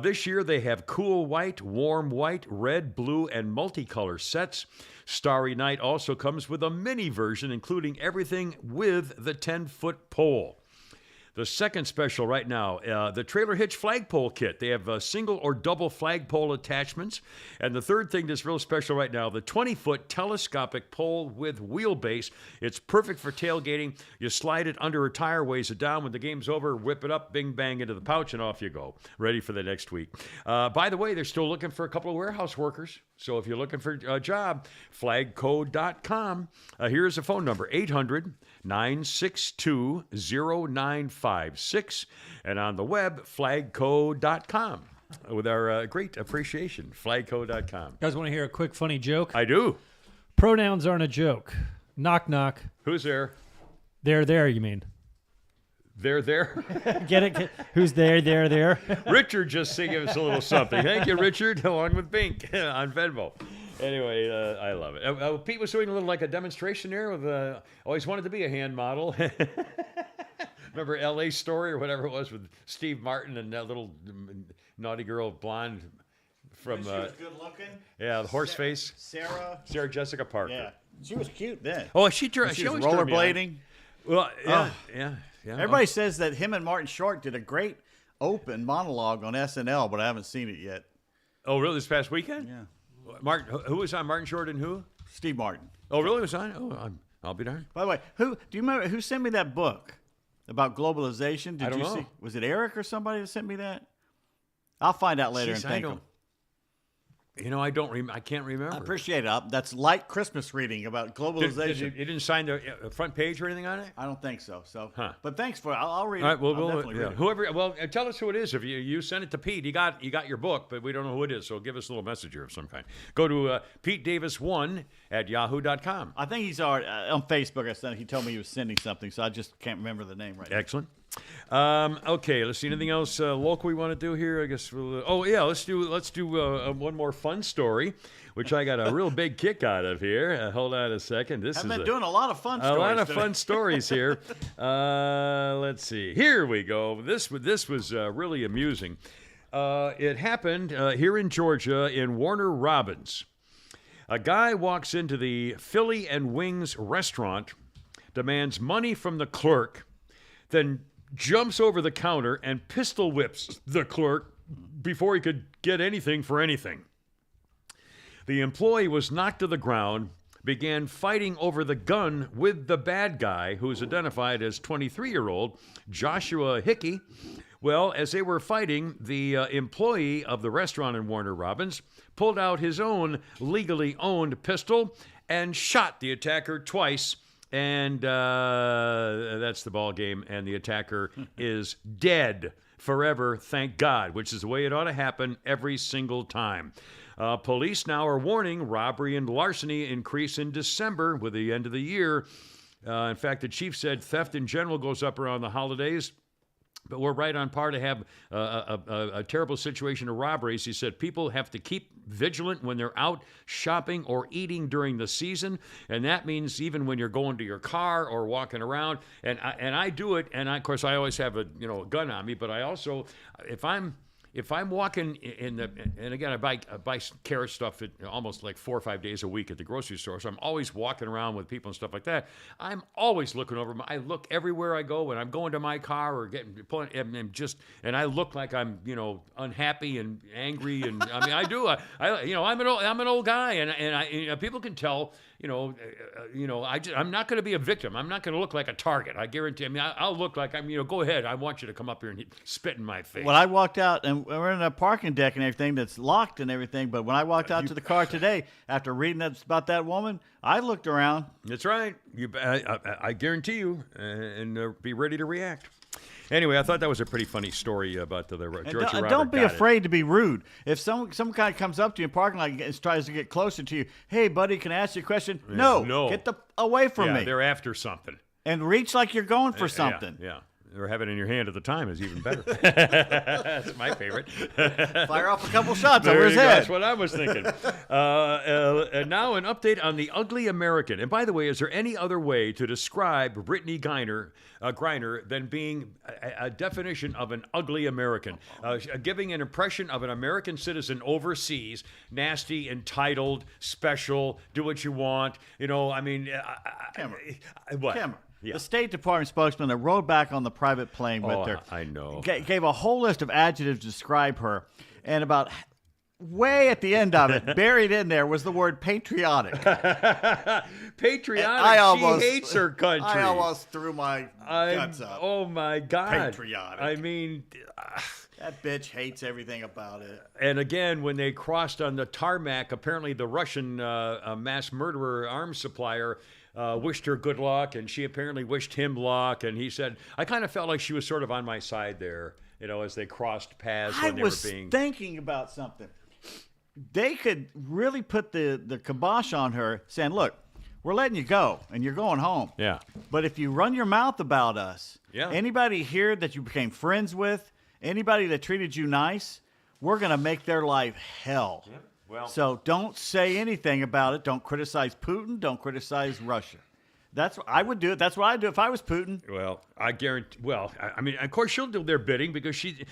This year, they have cool white, warm white, red, blue, and multicolor sets. Starry Night also comes with a mini version, including everything with the 10-foot pole. The second special right now, the Trailer Hitch Flagpole Kit. They have single or double flagpole attachments. And the third thing that's real special right now, the 20-foot telescopic pole with wheelbase. It's perfect for tailgating. You slide it under a tire, weighs it down. When the game's over, whip it up, bing, bang, into the pouch, and off you go. Ready for the next week. By the way, they're still looking for a couple of warehouse workers. So if you're looking for a job, flagco.com. Here's a phone number, 800-962-0956, and on the web, flagco.com. With our great appreciation, flagco.com. You guys want to hear a quick funny joke? I do. Pronouns aren't a joke. Knock, knock. Who's there? They're there, you mean. They're there? Get it? Who's there, there? Richard just singing us a little something. Thank you, Richard, along with Bink on Venmo. Anyway, I love it. Pete was doing a little like a demonstration there with always wanted to be a hand model. Remember L.A. Story or whatever it was with Steve Martin and that little naughty girl blonde from She was good looking. Yeah, the horse face. Sarah Jessica Parker. Yeah, she was cute then. Oh, she was always turned me on. rollerblading. Well, yeah. Everybody says that him and Martin Short did a great open monologue on SNL, but I haven't seen it yet. Oh, really? This past weekend? Yeah. Martin, who was on? Martin Short and who? Steve Martin. Oh, really? Was on? Oh, I'll be darned. By the way, do you remember who sent me that book about globalization? Did I don't you know. see? Was it Eric or somebody that sent me that? I'll find out later and thank him. You know, I can't remember. I appreciate it. That's light Christmas reading about globalization. You didn't sign the front page or anything on it? I don't think so. Huh. But thanks for it. I'll read it. All right, well, I'll definitely read it. whoever. Well, tell us who it is. If you send it to Pete, you got your book, but we don't know who it is. So give us a little message here of some kind. Go to PeteDavis1@yahoo.com. I think he's on Facebook. He told me he was sending something, so I just can't remember the name right now. Excellent. Okay, let's see. Anything else local we want to do here? I guess we'll. Let's do one more fun story, which I got a real big kick out of here. Hold on a second. I've been doing a lot of fun stories. A lot of today. fun stories here. Let's see. Here we go. This was really amusing. It happened here in Georgia in Warner Robins. A guy walks into the Philly and Wings restaurant, demands money from the clerk, then jumps over the counter and pistol whips the clerk before he could get anything for anything. The employee was knocked to the ground, began fighting over the gun with the bad guy, who's identified as 23-year-old Joshua Hickey. Well, as they were fighting, the employee of the restaurant in Warner Robins pulled out his own legally owned pistol and shot the attacker twice. And that's the ball game, and the attacker is dead forever, thank God, which is the way it ought to happen every single time. Police now are warning robbery and larceny increase in December with the end of the year. In fact, the chief said theft in general goes up around the holidays. But we're right on par to have a terrible situation of robberies. He said people have to keep vigilant when they're out shopping or eating during the season, and that means even when you're going to your car or walking around. And I do it, and of course I always have a gun on me. But I also, if I'm if I'm walking in the, and again, I buy carrot stuff at almost like 4 or 5 days a week at the grocery store, so I'm always walking around with people and stuff like that. I'm always looking over. I look everywhere I go when I'm going to my car or pulling, and I look like I'm, unhappy and angry, and I mean, I do. I'm an old guy, and people can tell. I'm not going to be a victim. I'm not going to look like a target. I guarantee. I mean, I'll look like I'm. Go ahead. I want you to come up here and spit in my face. When I walked out, and we're in a parking deck and everything that's locked and everything, but when I walked out to the car today, after reading about that woman, I looked around. That's right. I guarantee you, and be ready to react. Anyway, I thought that was a pretty funny story about the Georgia Robert. Don't be afraid to be rude. If some guy comes up to you in parking lot and tries to get closer to you, hey, buddy, can I ask you a question? No. Get away from me. They're after something. And reach like you're going for something. Yeah. Or have it in your hand at the time is even better. That's my favorite. Fire off a couple shots there over his you go. head. That's what I was thinking. And now an update on the ugly American. And by the way, is there any other way to describe Brittany Griner than being a definition of an ugly American? Giving an impression of an American citizen overseas, nasty, entitled, special, do what you want. What? Cameron. Yeah. The State Department spokesman that rode back on the private plane with her. I know. Gave a whole list of adjectives to describe her, and about way at the end of it, buried in there, was the word patriotic. Patriotic. She hates her country. I almost threw my guts up. Oh my God. Patriotic. I mean. That bitch hates everything about it. And again, when they crossed on the tarmac, apparently the Russian mass murderer arms supplier wished her good luck, and she apparently wished him luck. And he said, I kind of felt like she was sort of on my side there, as they crossed paths when they were being. I was thinking about something. They could really put the kibosh on her, saying, look, we're letting you go, and you're going home. Yeah. But if you run your mouth about us, yeah. Anybody here that you became friends with, anybody that treated you nice, we're going to make their life hell. Yeah. Well, so don't say anything about it. Don't criticize Putin. Don't criticize Russia. That's what I would do. That's what I'd do if I was Putin. Well, I guarantee. Well, I mean, of course, she'll do their bidding because she,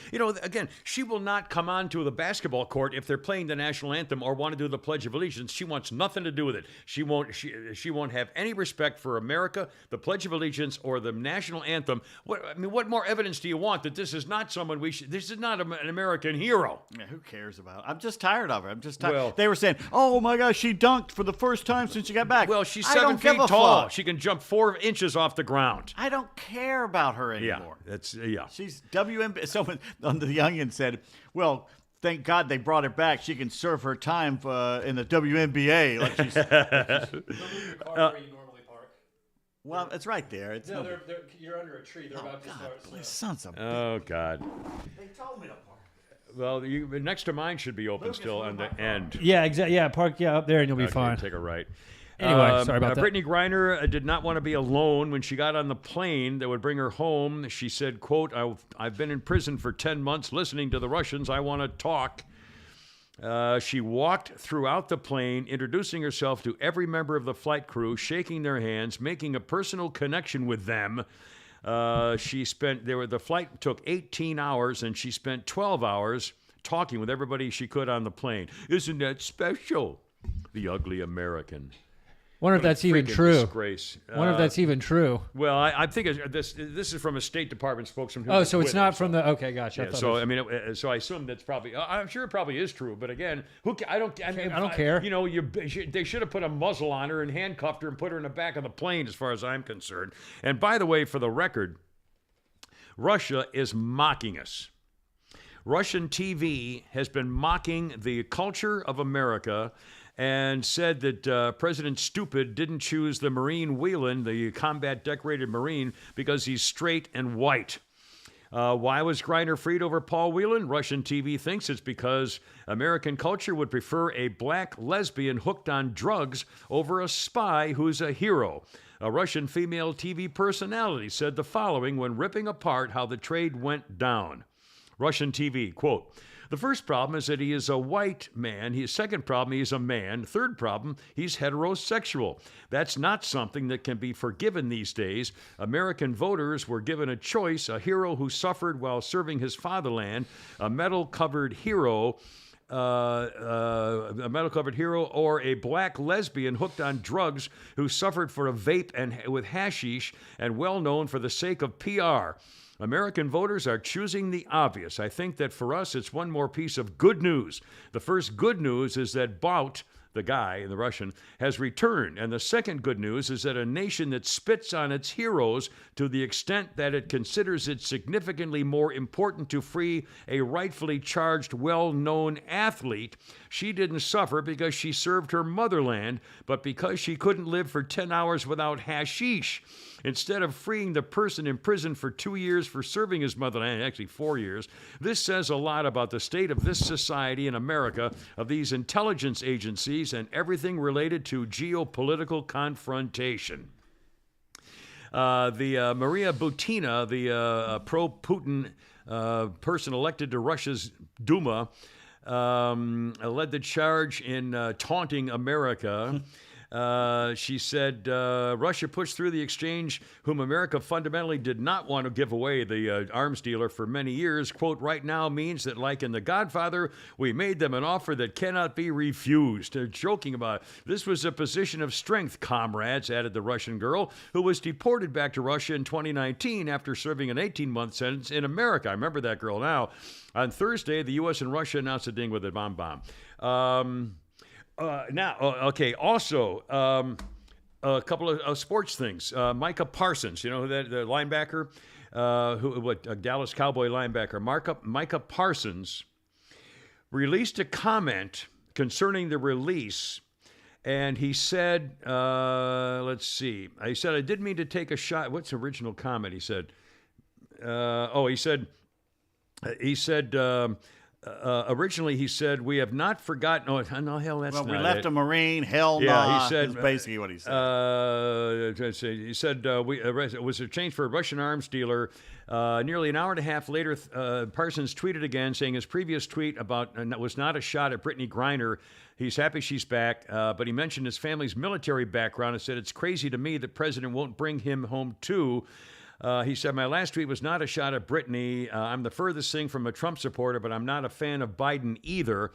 again, she will not come onto the basketball court if they're playing the national anthem or want to do the Pledge of Allegiance. She wants nothing to do with it. She won't have any respect for America, the Pledge of Allegiance, or the national anthem. What more evidence do you want that this is not someone this is not an American hero? Yeah, who cares about it? I'm just tired of her. I'm just tired. Well, they were saying, "Oh my gosh, she dunked for the first time since she got back." Well, she's 7 feet tall. She can jump 4 inches off the ground. I don't care about her anymore. Yeah. She's WNBA. Someone on the Youngin said, "Well, thank God they brought her back. She can serve her time in the WNBA." Like she's. Where you normally park. Well, it's right there. It's you're under a tree. They're about to start. Please, sons of. Oh God. They told me to park. Well, next to mine should be open still on the end. Yeah, exactly. Yeah, park up there and you'll be fine. Take a right. Anyway, sorry about that. Brittany Griner did not want to be alone when she got on the plane that would bring her home. She said, quote, I've been in prison for 10 months listening to the Russians. I want to talk. She walked throughout the plane, introducing herself to every member of the flight crew, shaking their hands, making a personal connection with them. The flight took 18 hours, and she spent 12 hours talking with everybody she could on the plane. Isn't that special? The ugly American. Wonder if that's even true. Disgrace. Wonder if that's even true. Well, I think this is from a State Department spokesman. Oh, so it's not from the. Okay, gotcha. Yeah, so I assume that's probably. I'm sure it probably is true, but again, I don't care. They should have put a muzzle on her and handcuffed her and put her in the back of the plane, as far as I'm concerned. And by the way, for the record, Russia is mocking us. Russian TV has been mocking the culture of America and said that President Stupid didn't choose the Marine Whelan, the combat decorated Marine, because he's straight and white. Why was Griner freed over Paul Whelan? Russian TV thinks it's because American culture would prefer a black lesbian hooked on drugs over a spy who's a hero. A Russian female TV personality said the following when ripping apart how the trade went down. Russian TV, quote, The first problem is that he is a white man. His second problem, he's a man. Third problem, he's heterosexual. That's not something that can be forgiven these days. American voters were given a choice, a hero who suffered while serving his fatherland, a medal-covered hero, a metal-covered hero, or a black lesbian hooked on drugs who suffered for a vape and with hashish and well known for the sake of PR. American voters are choosing the obvious. I think that for us, it's one more piece of good news. The first good news is that Bout, the guy, the Russian, has returned. And the second good news is that a nation that spits on its heroes to the extent that it considers it significantly more important to free a rightfully charged, well-known athlete, she didn't suffer because she served her motherland, but because she couldn't live for 10 hours without hashish. Instead of freeing the person in prison for 2 years for serving his motherland, actually 4 years, this says a lot about the state of this society in America, of these intelligence agencies, and everything related to geopolitical confrontation. Maria Butina, the pro-Putin person elected to Russia's Duma, led the charge in taunting America. She said Russia pushed through the exchange whom America fundamentally did not want to give away, the arms dealer, for many years. Quote, right now means that, like in The Godfather, we made them an offer that cannot be refused. They're joking about it. This was a position of strength, comrades, added the Russian girl, who was deported back to Russia in 2019 after serving an 18-month sentence in America. I remember that girl now. On Thursday, the U.S. and Russia announced a ding with a bomb. Also, a couple of sports things. Micah Parsons, you know, the linebacker, Dallas Cowboy linebacker. Micah Parsons released a comment concerning the release, and he said, let's see. He said, I didn't mean to take a shot. What's the original comment? He said, originally, he said, we have not forgotten. Oh, no, hell, that's not it. We left a Marine. Hell no. Yeah, he said. Is basically what he said. He said, it was a change for a Russian arms dealer. Nearly an hour and a half later, Parsons tweeted again, saying his previous tweet was not a shot at Brittany Griner. He's happy she's back, but he mentioned his family's military background and said, it's crazy to me that President won't bring him home too. He said, my last tweet was not a shot at Brittany. I'm the furthest thing from a Trump supporter, but I'm not a fan of Biden either.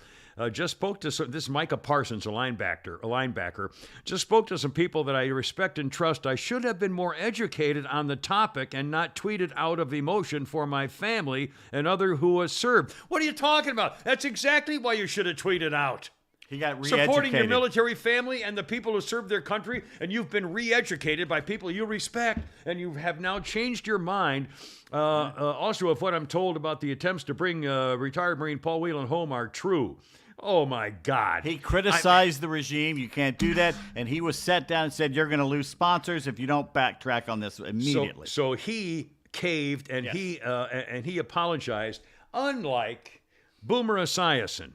Just spoke to this Micah Parsons, a linebacker. Just spoke to some people that I respect and trust. I should have been more educated on the topic and not tweeted out of emotion for my family and other who has served. What are you talking about? That's exactly why you should have tweeted out. He got re-educated. Supporting your military family and the people who serve their country, and you've been re-educated by people you respect, and you have now changed your mind. Also, if what I'm told about the attempts to bring retired Marine Paul Whelan home are true. Oh, my God. He criticized the regime. You can't do that. And he was set down and said, you're going to lose sponsors if you don't backtrack on this immediately. So he caved, and yes. he apologized, unlike Boomer Esiason.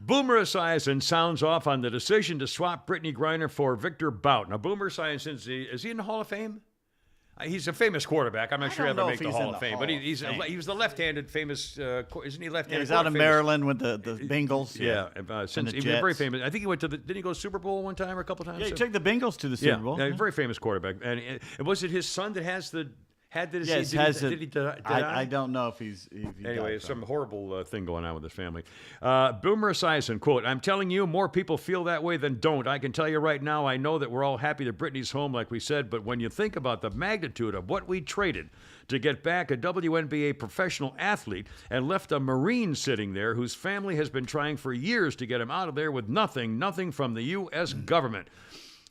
Boomer Esiason sounds off on the decision to swap Brittany Griner for Victor Bout. Now, Boomer Esiason, is he in the Hall of Fame? He's a famous quarterback. I'm not sure he'll ever make the Hall of Fame, but he was the left-handed famous. Isn't he left-handed? Yeah, he's out of Maryland with the Bengals. Since he was very famous. I think he went to didn't he go to Super Bowl one time or a couple times? Yeah, he took the Bengals to the Super Bowl. Yeah, very famous quarterback. And was it his son that has the? Did he die? I don't know if he's. Anyway, some horrible thing going on with his family. Boomer Esiason, quote, I'm telling you, more people feel that way than don't. I can tell you right now, I know that we're all happy that Brittany's home, like we said, but when you think about the magnitude of what we traded to get back a WNBA professional athlete and left a Marine sitting there whose family has been trying for years to get him out of there with nothing from the U.S. government.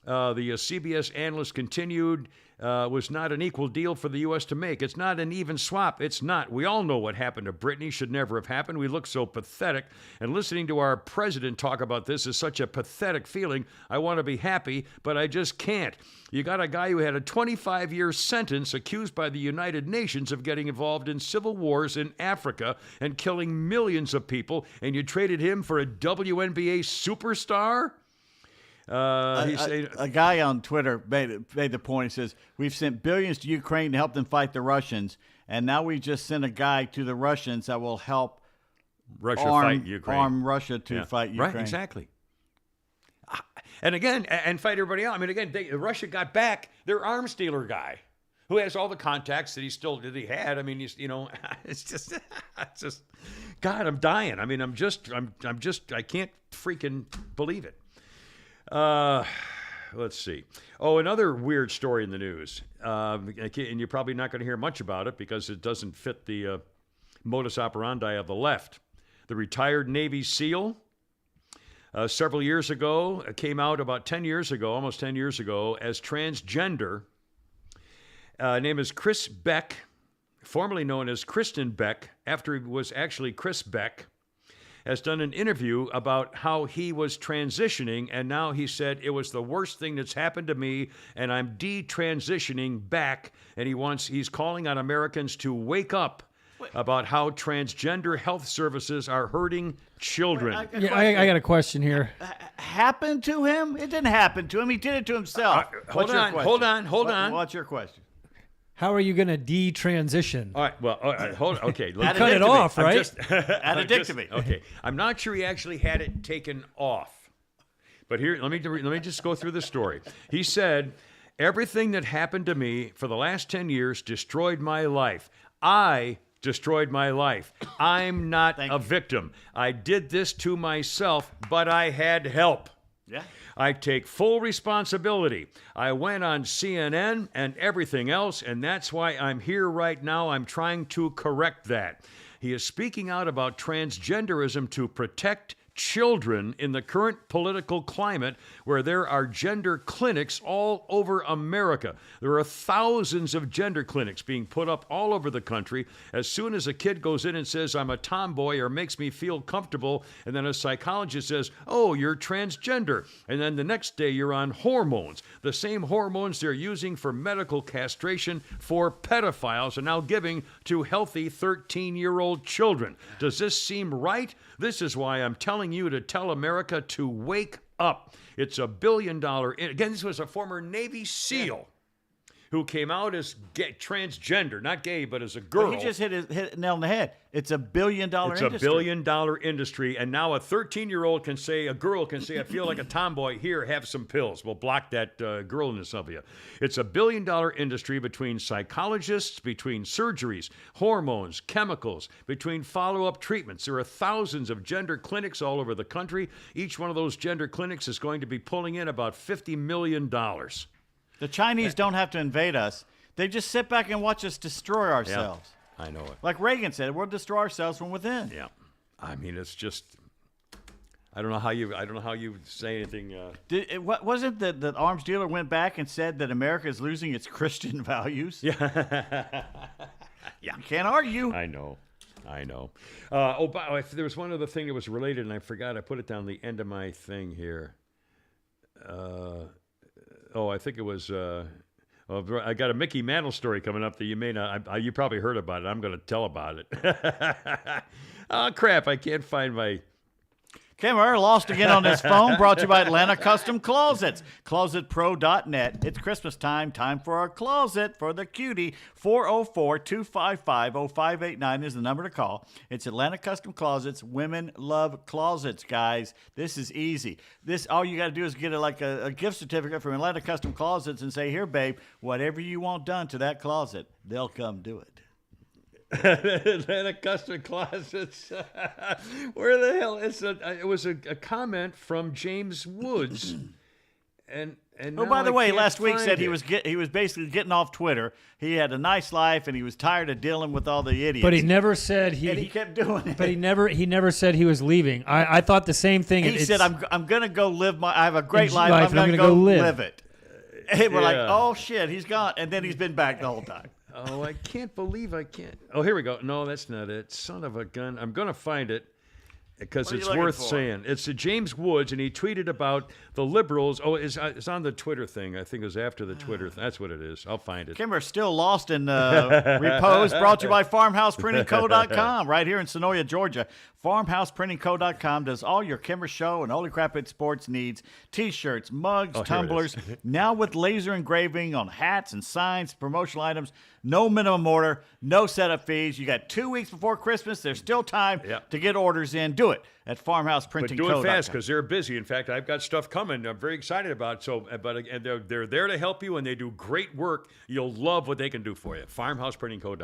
The CBS analyst continued, was not an equal deal for the U.S. to make. It's not an even swap. It's not. We all know what happened to Brittany should never have happened. We look so pathetic. And listening to our president talk about this is such a pathetic feeling. I want to be happy, but I just can't. You got a guy who had a 25-year sentence accused by the United Nations of getting involved in civil wars in Africa and killing millions of people, and you traded him for a WNBA superstar? A guy on Twitter made the point. He says, we've sent billions to Ukraine to help them fight the Russians, and now we just sent a guy to the Russians that will help Russia fight Ukraine. Arm Russia to fight Ukraine. Right, exactly. And again, and fight everybody else. I mean, again, Russia got back their arms dealer guy, who has all the contacts that he had. I mean, it's just, God, I'm dying. I mean, I can't freaking believe it. Let's see. Oh, another weird story in the news, and you're probably not going to hear much about it because it doesn't fit the modus operandi of the left. The retired Navy SEAL, several years ago, came out about 10 years ago, almost 10 years ago, as transgender. Name is Chris Beck, formerly known as Kristen Beck, after he was actually Chris Beck, has done an interview about how he was transitioning, and now he said it was the worst thing that's happened to me, and I'm detransitioning back, and he's calling on Americans to wake up about how transgender health services are hurting children. I got a question here. Happened to him? It didn't happen to him. He did it to himself. Hold on. What's your question? How are you going to detransition? All right. Well, hold on. Okay. You cut it off, right? Addictomy. Okay. I'm not sure he actually had it taken off. But here, let me just go through the story. He said, everything that happened to me for the last 10 years destroyed my life. I destroyed my life. I'm not a victim. I did this to myself, but I had help. Yeah. I take full responsibility. I went on CNN and everything else, and that's why I'm here right now. I'm trying to correct that. He is speaking out about transgenderism to protect children in the current political climate where there are gender clinics all over America. There are thousands of gender clinics being put up all over the country. As soon as a kid goes in and says, I'm a tomboy or makes me feel comfortable, and then a psychologist says, oh, you're transgender. And then the next day you're on hormones. The same hormones they're using for medical castration for pedophiles are now giving to healthy 13-year-old children. Does this seem right? This is why I'm telling you to tell America to wake up. It's $1 billion. Again, this was a former Navy SEAL who came out as transgender, not gay, but as a girl. Well, he just hit it nail on the head. It's $1 billion industry. It's $1 billion industry, and now a 13-year-old can say, a girl can say, I feel like a tomboy. Here, have some pills. We'll block that girlness of you. It's $1 billion industry between psychologists, between surgeries, hormones, chemicals, between follow-up treatments. There are thousands of gender clinics all over the country. Each one of those gender clinics is going to be pulling in about $50 million. The Chinese don't have to invade us. They just sit back and watch us destroy ourselves. Yeah, I know it. Like Reagan said, we'll destroy ourselves from within. Yeah. I mean, it's just, I don't know how you say anything. Wasn't the arms dealer went back and said that America is losing its Christian values? Yeah. You can't argue. I know. There was one other thing that was related, and I forgot. I put it down the end of my thing here. I think it was. I got a Mickey Mantle story coming up that you may not. You probably heard about it. I'm going to tell about it. Oh crap! I can't find my. Kimmer lost again on his phone. Brought to you by Atlanta Custom Closets. ClosetPro.net. It's Christmas time. Time for our closet for the cutie. 404-255-0589 is the number to call. It's Atlanta Custom Closets. Women love closets, guys. This is easy. All you got to do is get a gift certificate from Atlanta Custom Closets and say, here, babe, whatever you want done to that closet, they'll come do it. Atlanta Custom Closets. Where the hell is it? It was a comment from James Woods, and by the way, last week said he was basically getting off Twitter. He had a nice life and he was tired of dealing with all the idiots. But he never said he kept doing it. But he never said he was leaving. I thought the same thing. He said, "I'm gonna go live I have a great life. I'm gonna go live it." And we're like, "Oh shit, he's gone," and then he's been back the whole time. Oh, I can't believe I can't. Oh, here we go. No, that's not it. Son of a gun. I'm going to find it because it's worth saying. It's James Woods, and he tweeted about the liberals. Oh, it's on the Twitter thing. I think it was after the Twitter thing. That's what it is. I'll find it. Kimmer's still lost in repose. Brought to you by FarmhousePrintingCo.com right here in Sonoya, Georgia. FarmhousePrintingCo.com does all your Kimmer Show and Holy Crap It Sports needs. T-shirts, mugs, tumblers. Now with laser engraving on hats and signs, promotional items. No minimum order, no setup fees. You got 2 weeks before Christmas. There's still time to get orders in. Do it at FarmhousePrintingCo.com. But do it fast because they're busy. In fact, I've got stuff coming. I'm very excited about it. So, and they're there to help you, and they do great work. You'll love what they can do for you. FarmhousePrintingCo.com.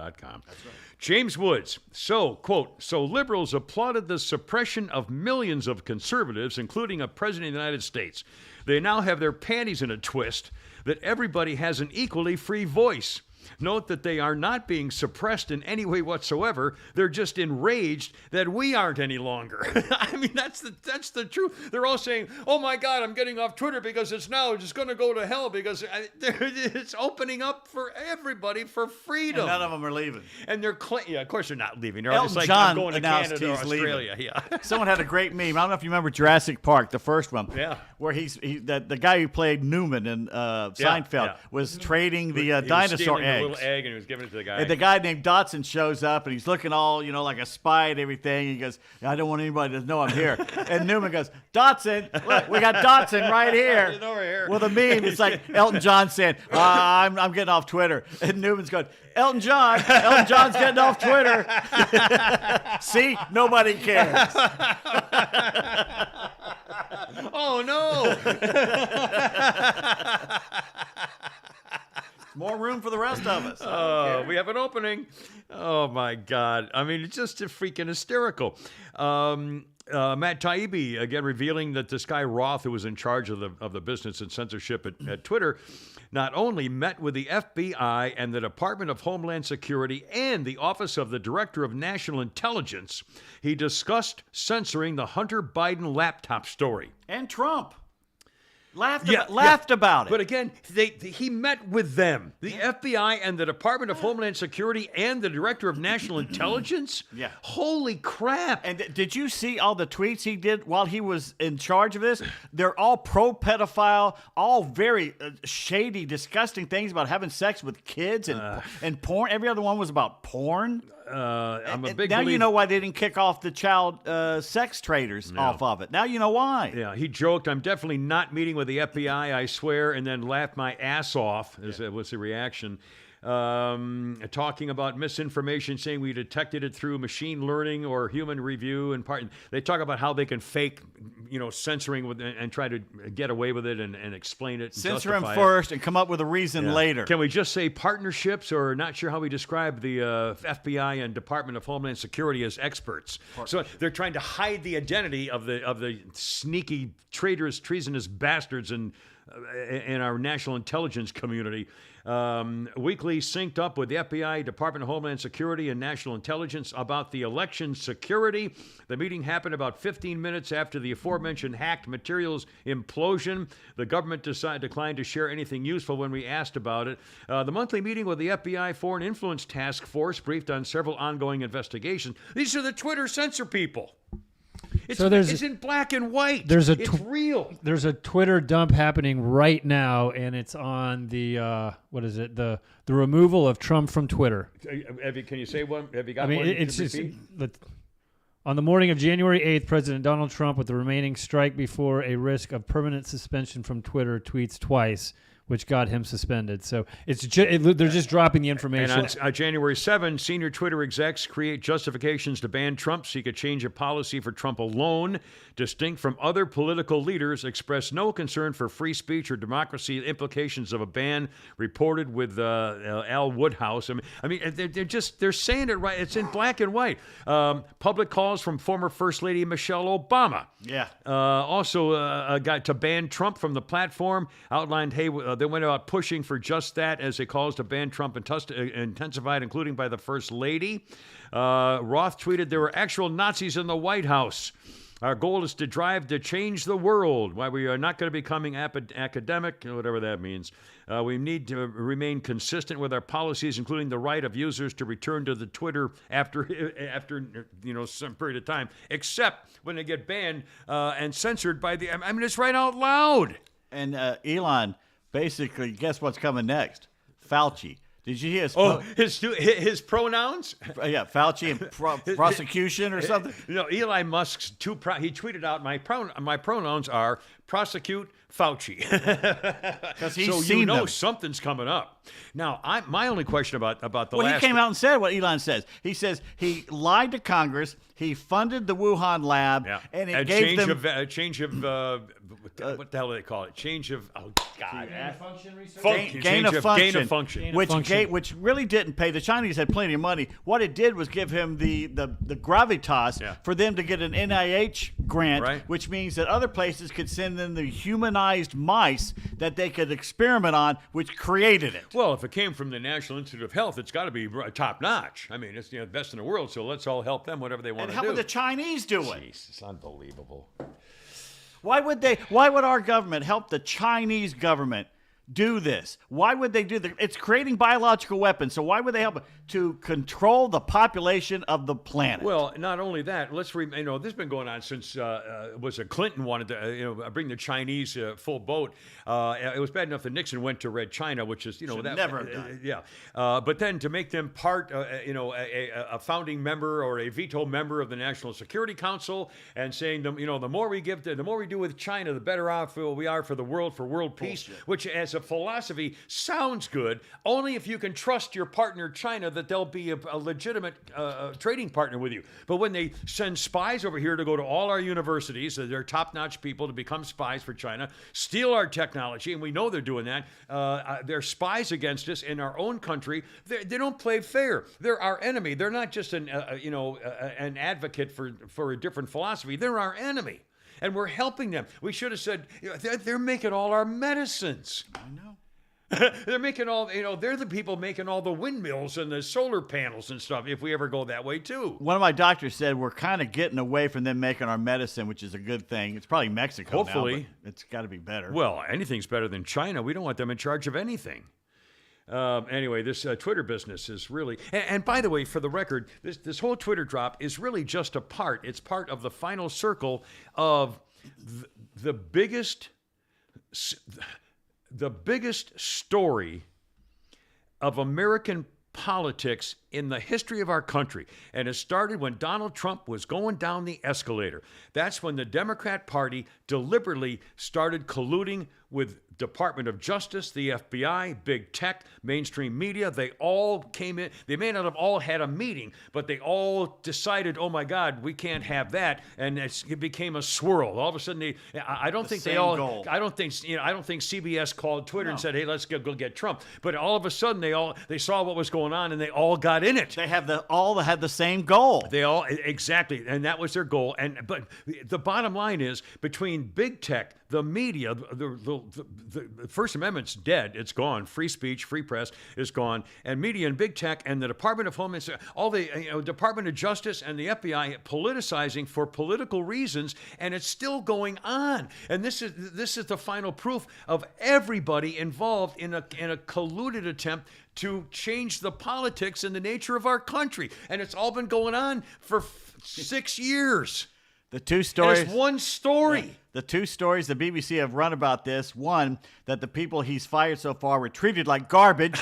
That's right. James Woods. So, quote, so liberals applauded the suppression of millions of conservatives, including a president of the United States. They now have their panties in a twist that everybody has an equally free voice. Note that they are not being suppressed in any way whatsoever. They're just enraged that we aren't any longer. I mean, that's the truth. They're all saying, "Oh my God, I'm getting off Twitter because it's now just going to go to hell because it's opening up for everybody for freedom." And none of them are leaving. And they're of course they're not leaving. They're all Elton just like, John I'm going to announced Canada or he's Australia. leaving. Yeah. Someone had a great meme. I don't know if you remember Jurassic Park, the first one. Yeah. Where the guy who played Newman in Seinfeld was trading the He was dinosaur stealing the eggs. little egg and he was giving it to the guy. And the guy named Dotson shows up, and he's looking all, like a spy and everything. He goes, I don't want anybody to know I'm here. And Newman goes, Dotson, look, we got Dotson right here. He's over here. Well, the meme, it's like Elton John saying, I'm getting off Twitter. And Newman's going, Elton John's getting off Twitter. See, nobody cares. Oh, no. More room for the rest of us. We have an opening. Oh, my God. I mean, it's just freaking hysterical. Matt Taibbi, again, revealing that this guy Roth, who was in charge of the business and censorship at Twitter, not only met with the FBI and the Department of Homeland Security and the Office of the Director of National Intelligence, he discussed censoring the Hunter Biden laptop story. And Trump. Laughed about it. But again, he met with them, the FBI and the Department of Homeland Security and the Director of National Intelligence. Yeah. Holy crap. And did you see all the tweets he did while he was in charge of this? They're all pro-pedophile, all very shady, disgusting things about having sex with kids and porn. Every other one was about porn. I'm a big now believer. You know why they didn't kick off the child sex traders off of it. Now you know why. Yeah, he joked, I'm definitely not meeting with the FBI, I swear, and then laughed my ass off, was the reaction. Talking about misinformation, saying we detected it through machine learning or human review. And they talk about how they can fake, censoring and try to get away with it and explain it. And censor him justify first and come up with a reason later. Can we just say partnerships, or not sure how we describe the FBI and Department of Homeland Security as experts? So they're trying to hide the identity of the sneaky traitorous, treasonous bastards in our national intelligence community. Weekly synced up with the FBI, Department of Homeland Security, and National Intelligence about the election security. The meeting happened about 15 minutes after the aforementioned hacked materials implosion. The government declined to share anything useful when we asked about it. The monthly meeting with the FBI Foreign Influence Task Force briefed on several ongoing investigations. These are the Twitter censor people. It's in black and white. It's real. There's a Twitter dump happening right now, and it's on the the removal of Trump from Twitter. Can you say one? Have you got? I mean, one it's to just repeat? on the morning of January 8th, President Donald Trump, with the remaining strike before a risk of permanent suspension from Twitter, tweets twice, which got him suspended. So they're just dropping the information. And on January 7, senior Twitter execs create justifications to ban Trump, seek a change of policy for Trump alone, distinct from other political leaders, express no concern for free speech or democracy implications of a ban, reported with Al Woodhouse. I mean, they're saying it right. It's in black and white. Public calls from former First Lady Michelle Obama. Yeah. Also got to ban Trump from the platform, outlined, hey, they went about pushing for just that as they calls to ban Trump intensified, including by the First Lady. Roth tweeted, there were actual Nazis in the White House. Our goal is to drive to change the world. Why we are not going to be becoming academic, whatever that means. We need to remain consistent with our policies, including the right of users to return to the Twitter after some period of time, except when they get banned and censored by the. I mean, it's right out loud. And Elon, basically, guess what's coming next? Fauci. Did you hear his pronouns? Yeah, Fauci and prosecution or something. Elon Musk's he tweeted out, my pronouns are prosecute Fauci. Because he's seen them. Something's coming up. Now, my only question about the Well, last. he came out and said what Elon says. He says he lied to Congress. He funded the Wuhan lab, Yeah. and it a gave change them of change of what the hell do they call it? Change of God. function research. Function, gain change of function, Gain of function. which function. which really didn't pay. The Chinese had plenty of money. What it did was give him the gravitas Yeah. for them to get an NIH grant, Right. which means that other places could send them the humanized mice that they could experiment on, which created it. Well, if it came from the National Institute of Health, it's got to be top notch. I mean, it's the best in the world. So let's all help them, whatever they want And to how do. would the Chinese do it? Jeez, it's unbelievable. Why would our government help the Chinese government do this? Why would they do that? It's creating biological weapons. So why would they help it? To control the population of the planet. Well, not only that, this has been going on since was it Clinton wanted to bring the Chinese full boat. It was bad enough that Nixon went to Red China, which is Should never have done. yeah. But then to make them part, a founding member or a veto member of the National Security Council, and saying the more we give, the more we do with China, the better off we are for the world, for world peace. Which, as a philosophy, sounds good. Only if you can trust your partner China that they'll be a legitimate trading partner with you. But when they send spies over here to go to all our universities, they're top-notch people to become spies for China, steal our technology, and we know they're doing that. They're spies against us in our own country. They don't play fair. They're our enemy. They're not just an advocate for a different philosophy. They're our enemy. And we're helping them. We should have said, they're making all our medicines. I know. They're making all, they're the people making all the windmills and the solar panels and stuff, if we ever go that way too. One of my doctors said we're kind of getting away from them making our medicine, which is a good thing. It's probably Mexico Hopefully. now, but it's got to be better. Well, anything's better than China. We don't want them in charge of anything. Anyway, this Twitter business is really, and by the way, for the record, this whole Twitter drop is really just a part. It's part of the final circle of the biggest story of American politics in the history of our country. And it started when Donald Trump was going down the escalator. That's when the Democrat Party deliberately started colluding with Department of Justice, the FBI, big tech, mainstream media. They all came in. They may not have all had a meeting, but they all decided, oh my God, we can't have that. And it became a swirl. All of a sudden, I don't think CBS called Twitter and said, hey, let's go get Trump. But all of a sudden, they saw what was going on and they all got in it. They all had the same goal. They all, exactly, and that was their goal. But the bottom line is, between big tech, the media, the First Amendment's dead. It's gone. Free speech, free press is gone. And media and big tech and the Department of Homeland Security, all the Department of Justice and the FBI politicizing for political reasons, and it's still going on. And this is the final proof of everybody involved in a colluded attempt to change the politics and the nature of our country. And it's all been going on for 6 years. The two stories. And it's one story. Yeah. The two stories the BBC have run about this: one, that the people he's fired so far were treated like garbage,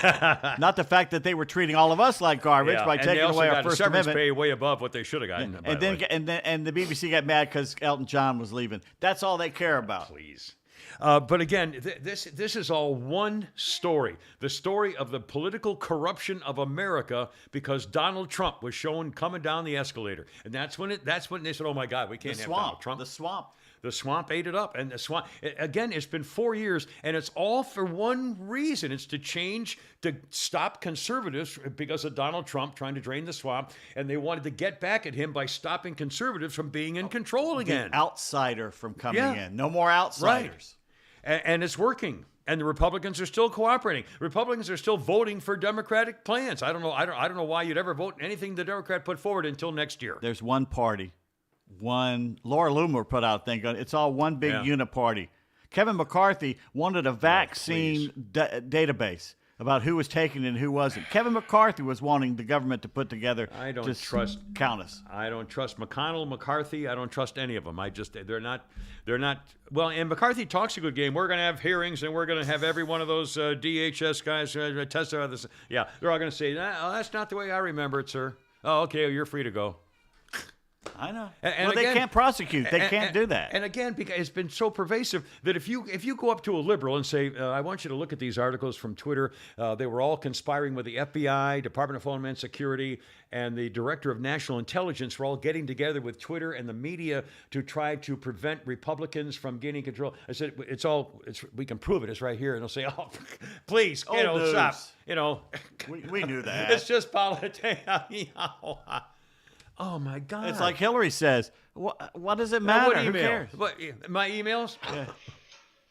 not the fact that they were treating all of us like garbage by taking away our First Amendment. Pay way above what they should have gotten. And the BBC got mad because Elton John was leaving. That's all they care about. Please. But again, this is all one story. The story of the political corruption of America, because Donald Trump was shown coming down the escalator. And that's when they said, oh my God, we can't have Donald Trump. The swamp. The swamp ate it up. And the swamp, again, it's been 4 years, and it's all for one reason. It's to stop conservatives because of Donald Trump trying to drain the swamp. And they wanted to get back at him by stopping conservatives from being in control again. The outsider from coming in. No more outsiders. Right. And it's working. And the Republicans are still cooperating. Republicans are still voting for Democratic plans. I don't know why you'd ever vote anything the Democrat put forward until next year. There's one party. Laura Loomer put out a thing. It's all one big uniparty. Kevin McCarthy wanted a vaccine database about who was taking it and who wasn't. Kevin McCarthy was wanting the government to put together count us. I don't trust McConnell, McCarthy. I don't trust any of them. They're not. Well, and McCarthy talks a good game. We're going to have hearings and we're going to have every one of those DHS guys testify this. Yeah, they're all going to say, that's not the way I remember it, sir. Oh, okay, you're free to go. I know. And well, they again- can't prosecute. They can't do that. And again, because it's been so pervasive that if you go up to a liberal and say, I want you to look at these articles from Twitter, they were all conspiring with the FBI, Department of Homeland Security, and the Director of National Intelligence were all getting together with Twitter and the media to try to prevent Republicans from gaining control. I said, we can prove it. It's right here. And they'll say, oh, please, Old news. stop. We knew that. It's just politics. Oh my God! It's like Hillary says. What does it Now, matter? what Who email? cares? My emails.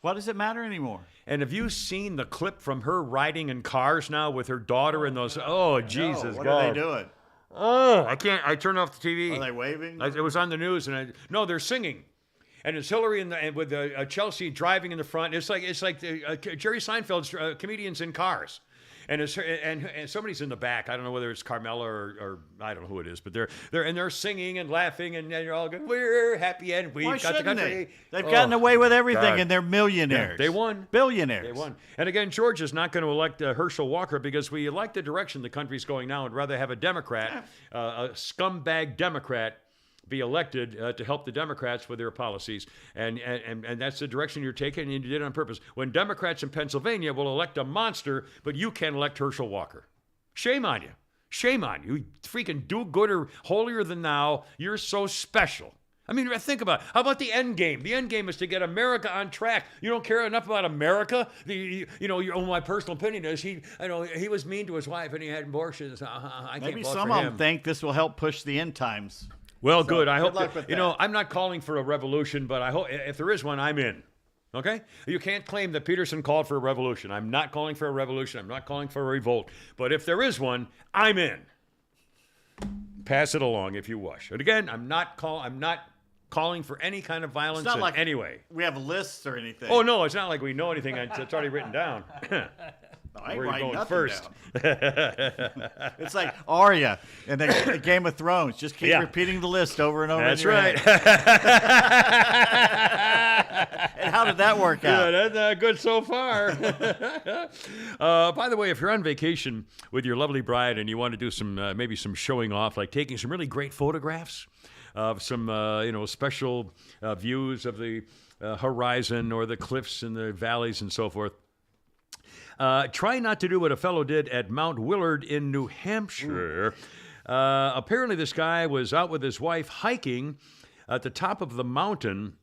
What does it matter anymore? And have you seen the clip from her riding in cars now with her daughter and those? Oh, Jesus, What God. are they doing? Oh, I can't. I turned off the TV. Are they waving? It was on the news, and no, they're singing. And it's Hillary and with Chelsea driving in the front. It's like Jerry Seinfeld's comedians in cars. And somebody's in the back. I don't know whether it's Carmela or I don't know who it is, but they're singing and laughing, and you're all going, "We're happy and we've Why got the shouldn't country." they? They've gotten away with everything, God. and they're millionaires. They won. Billionaires. They won. And again, George is not going to elect Herschel Walker because we like the direction the country's going now. I'd rather have a Democrat, a scumbag Democrat, be elected to help the Democrats with their policies. And that's the direction you're taking, and you did it on purpose. When Democrats in Pennsylvania will elect a monster, but you can't elect Herschel Walker. Shame on you. Shame on you. You freaking do-gooder, holier than thou. You're so special. I mean, think about it. How about the end game? The end game is to get America on track. You don't care enough about America. My personal opinion is he was mean to his wife and he had abortions. I Maybe can't vote some for of him. them think this will help push the end times. Well, good. I hope luck that, with that. I'm not calling for a revolution, but I hope if there is one, I'm in. Okay? You can't claim that Peterson called for a revolution. I'm not calling for a revolution. I'm not calling for a revolt. But if there is one, I'm in. Pass it along if you wish. And again, I'm not calling for any kind of violence It's not in like any way. we have lists or anything. Oh no, it's not like we know anything. It's already written down. I ain't Where are you writing going nothing first? down. It's like Arya in the Game of Thrones. Just keep Yeah. repeating the list over and over. That's in your right. head. And how did that work out? Yeah, that's good so far. By the way, if you're on vacation with your lovely bride and you want to do some maybe some showing off, like taking some really great photographs of some special views of the horizon or the cliffs and the valleys and so forth, try not to do what a fellow did at Mount Willard in New Hampshire. Apparently, this guy was out with his wife hiking at the top of the mountain,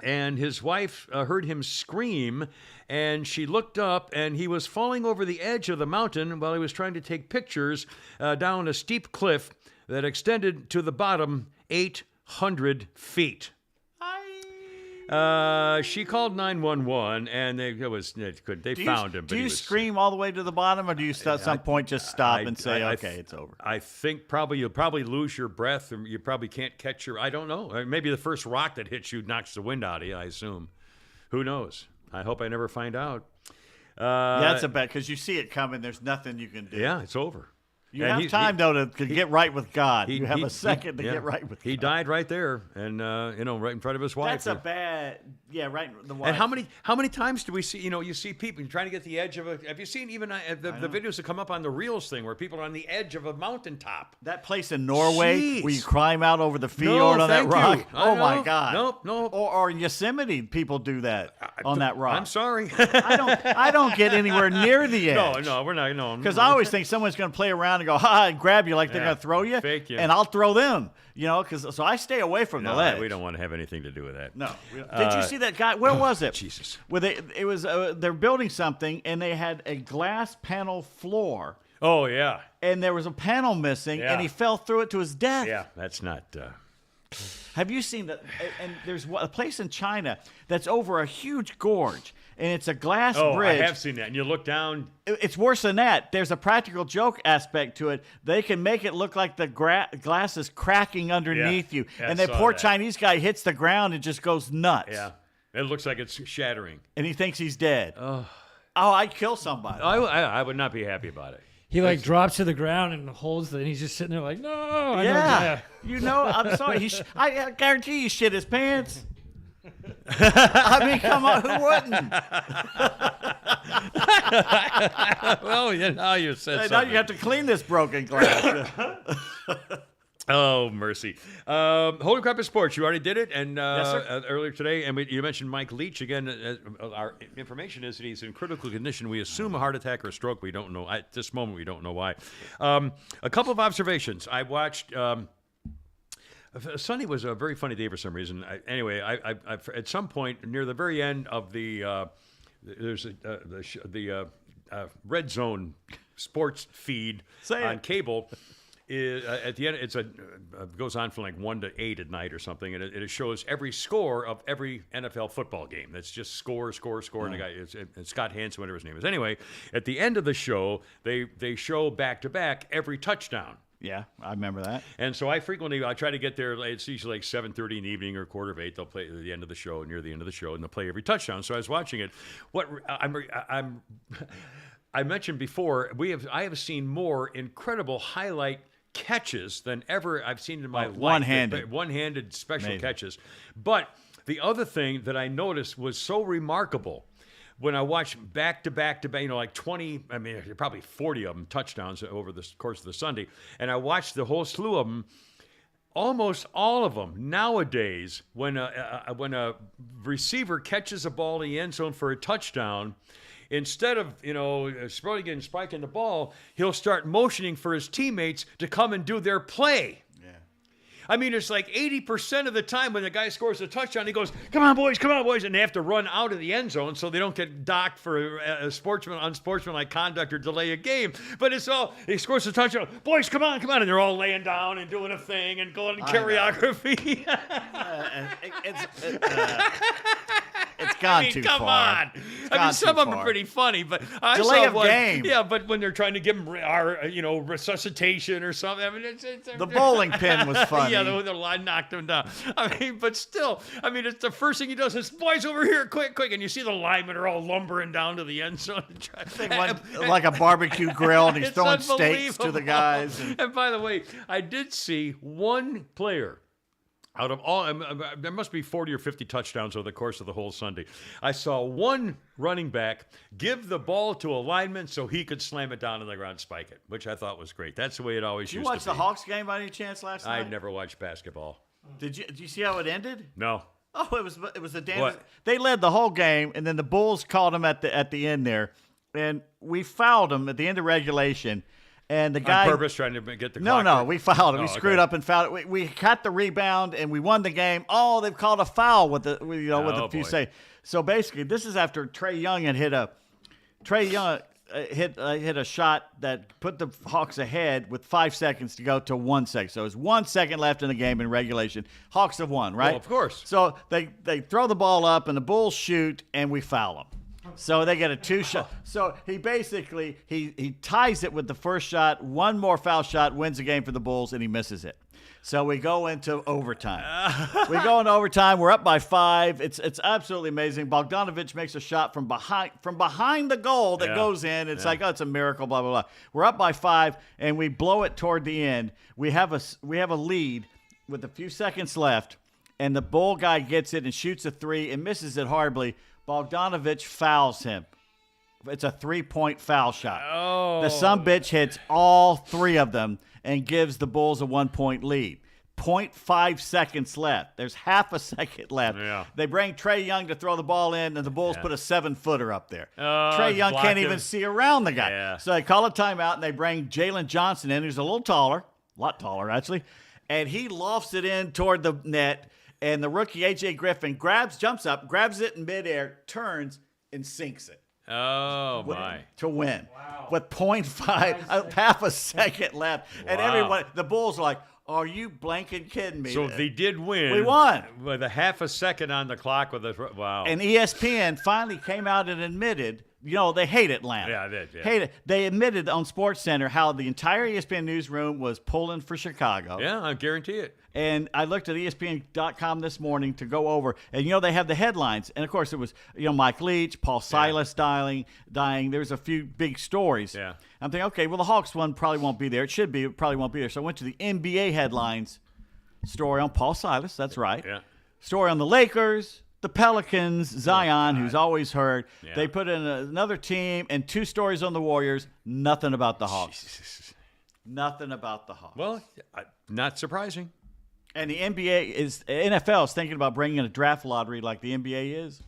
and his wife heard him scream, and she looked up, and he was falling over the edge of the mountain while he was trying to take pictures down a steep cliff that extended to the bottom 800 feet. She called 911, and they found him. But Do he you was, scream all the way to the bottom, or do you at some point just stop and say, "Okay, it's over"? I think you'll probably lose your breath, or you probably can't catch your. I don't know. Maybe the first rock that hits you knocks the wind out of you. I assume. Who knows? I hope I never find out. That's a bet because you see it coming. There's nothing you can do. Yeah, it's over. You And have time though to get right with God. You have he- a second to yeah. get right with. He God. died right there, and right in front of his wife. That's a bad. Yeah, right. The wife. And how many times do we see? You see people trying to get the edge of a. Have you seen even the videos that come up on the Reels thing where people are on the edge of a mountaintop? That place in Norway Jeez. where you climb out over the fjord No, on that thank rock. you. Oh my know. God. Nope. Or in Yosemite, people do that on that rock. I'm sorry. I don't get anywhere near the edge. No, we're not. No, Because I always think someone's going to play around and go, and grab you like they're Yeah. going to throw you. Fake you. And I'll throw them. So I stay away from the ledge. we don't want to have anything to do with that. No. Did you see that guy? Where was it? Jesus. Where it was, they're building something, and they had a glass panel floor, Oh yeah, and there was a panel missing, Yeah. and he fell through it to his death. yeah. That's not. Have you seen that? And there's a place in China that's over a huge gorge, and it's a glass bridge. I have seen that. And you look down. It's worse than that. There's a practical joke aspect to it. They can make it look like the glass is cracking underneath you. Yeah, and I the saw poor that. Chinese guy hits the ground and just goes nuts. Yeah, it looks like it's shattering. And he thinks he's dead. Oh, I'd kill somebody. I would not be happy about it. He drops to the ground and holds and he's just sitting there like, no. I know, yeah. I'm sorry. I guarantee he shit his pants. I mean, come on. Who wouldn't? Well, now you said Now something. you have to clean this broken glass. Oh, mercy. Holy Crap of Sports, you already did it, and Yes, sir. earlier today, and you mentioned Mike Leach again. Our information is that he's in critical condition. We assume a heart attack or a stroke. We don't know. At this moment, we don't know why. A couple of observations. I watched... Sunday was a very funny day for some reason. Anyway, I at some point near the very end of the Red Zone sports feed Say on it. cable. At the end, goes on from like 1 to 8 at night or something, and it shows every score of every NFL football game. That's just score, and the guy it's Scott Hansen, whatever his name is. Anyway, at the end of the show, they show back to back every touchdown. Yeah, I remember that. And so I try to get there. It's usually like 7:30 in the evening or 7:45. They'll play at the end of the show, near the end of the show, and they'll play every touchdown. So I was watching it. I mentioned before, I have seen more incredible highlight catches than ever I've seen in my life. One-handed special Amazing. catches. But the other thing that I noticed was so remarkable when I watched back to back, like 20, probably 40 of them touchdowns over the course of the Sunday, and I watched the whole slew of them. Almost all of them nowadays, when a receiver catches a ball in the end zone for a touchdown, instead of spiking the ball, he'll start motioning for his teammates to come and do their play. I mean, it's like 80% of the time when the guy scores a touchdown, he goes, come on, boys, and they have to run out of the end zone so they don't get docked for unsportsmanlike conduct or delay a game. But it's all, he scores a touchdown, boys, come on, and they're all laying down and doing a thing and going choreography. It's gone too come far. on. Gone Some too of them far. are pretty funny, but I Delay saw of one. game. Yeah, but when they're trying to give them resuscitation or something, I mean, it's The bowling pin was funny. yeah, the line knocked him down. I mean, but still, it's the first thing he does is, boys, over here, quick, and you see the linemen are all lumbering down to the end zone. Like a barbecue grill, and he's It's throwing steaks to the unbelievable. guys. And by the way, I did see one player. Out of all, there must be 40 or 50 touchdowns over the course of the whole Sunday. I saw one running back give the ball to a lineman so he could slam it down on the ground and spike it, which I thought was great. That's the way it always Did you used watch to the be. Hawks game by any chance last night? I never watched basketball. Did you see how it ended? No. Oh, it was a damn. What? They led the whole game, and then the Bulls called them at the end there, and we fouled them at the end of regulation. And the guy On purpose, trying to get the No, clock. we fouled him. Oh, We screwed okay. up and fouled it. We got the rebound and we won the game. Oh, they've called a foul with a few boy. say. So basically, this is after Trae Young had hit a shot that put the Hawks ahead with 5 seconds to go to 1 second. So it was 1 second left in the game in regulation. Hawks have won, right? Well, of course. So they throw the ball up and the Bulls shoot and we foul them. So they get a 2-shot. So he basically he ties it with the first shot. One more foul shot wins the game for the Bulls, and he misses it. So we go into overtime. We're up by 5. It's absolutely amazing. Bogdanovich makes a shot from behind the goal that Yeah. goes in. It's like, oh, it's a miracle. Blah blah blah. We're up by 5, and we blow it toward the end. We have a lead with a few seconds left, and the Bull guy gets it and shoots a 3 and misses it horribly. Bogdanovich fouls him. It's a 3-point foul shot. Oh. The sumbitch hits all 3 of them and gives the Bulls a 1-point lead. 0.5 seconds left. There's half a second left. Yeah. They bring Trae Young to throw the ball in, and the Bulls put a 7-footer up there. Trae Young blocked can't him. even see around the guy. Yeah. So they call a timeout, and they bring Jalen Johnson in, who's a little taller, a lot taller actually, and he lofts it in toward the net. And the rookie, A.J. Griffin, jumps up, grabs it in midair, turns, and sinks it Oh, my. to win. With 0.5, half a second left. And Wow. everyone, the Bulls are like, are you blanking kidding me? So they did win. We won. With a half a second on the clock with a wow. And ESPN finally came out and admitted, they hate Atlanta. Yeah, they did, yeah. Hate it. They admitted on SportsCenter how the entire ESPN newsroom was pulling for Chicago. Yeah, I guarantee it. And I looked at ESPN.com this morning to go over, and they have the headlines. And of course, it was Mike Leach, Paul Silas dying. There's a few big stories. Yeah. I'm thinking, okay, well the Hawks one probably won't be there. It should be. It probably won't be there. So I went to the NBA headlines. Story on Paul Silas. That's right. Yeah. Story on the Lakers, the Pelicans, Zion, who's always hurt. Yeah. They put in another team and 2 stories on the Warriors. Nothing about the Hawks. Nothing about the Hawks. Well, not surprising. And the NFL is thinking about bringing in a draft lottery like the NBA is.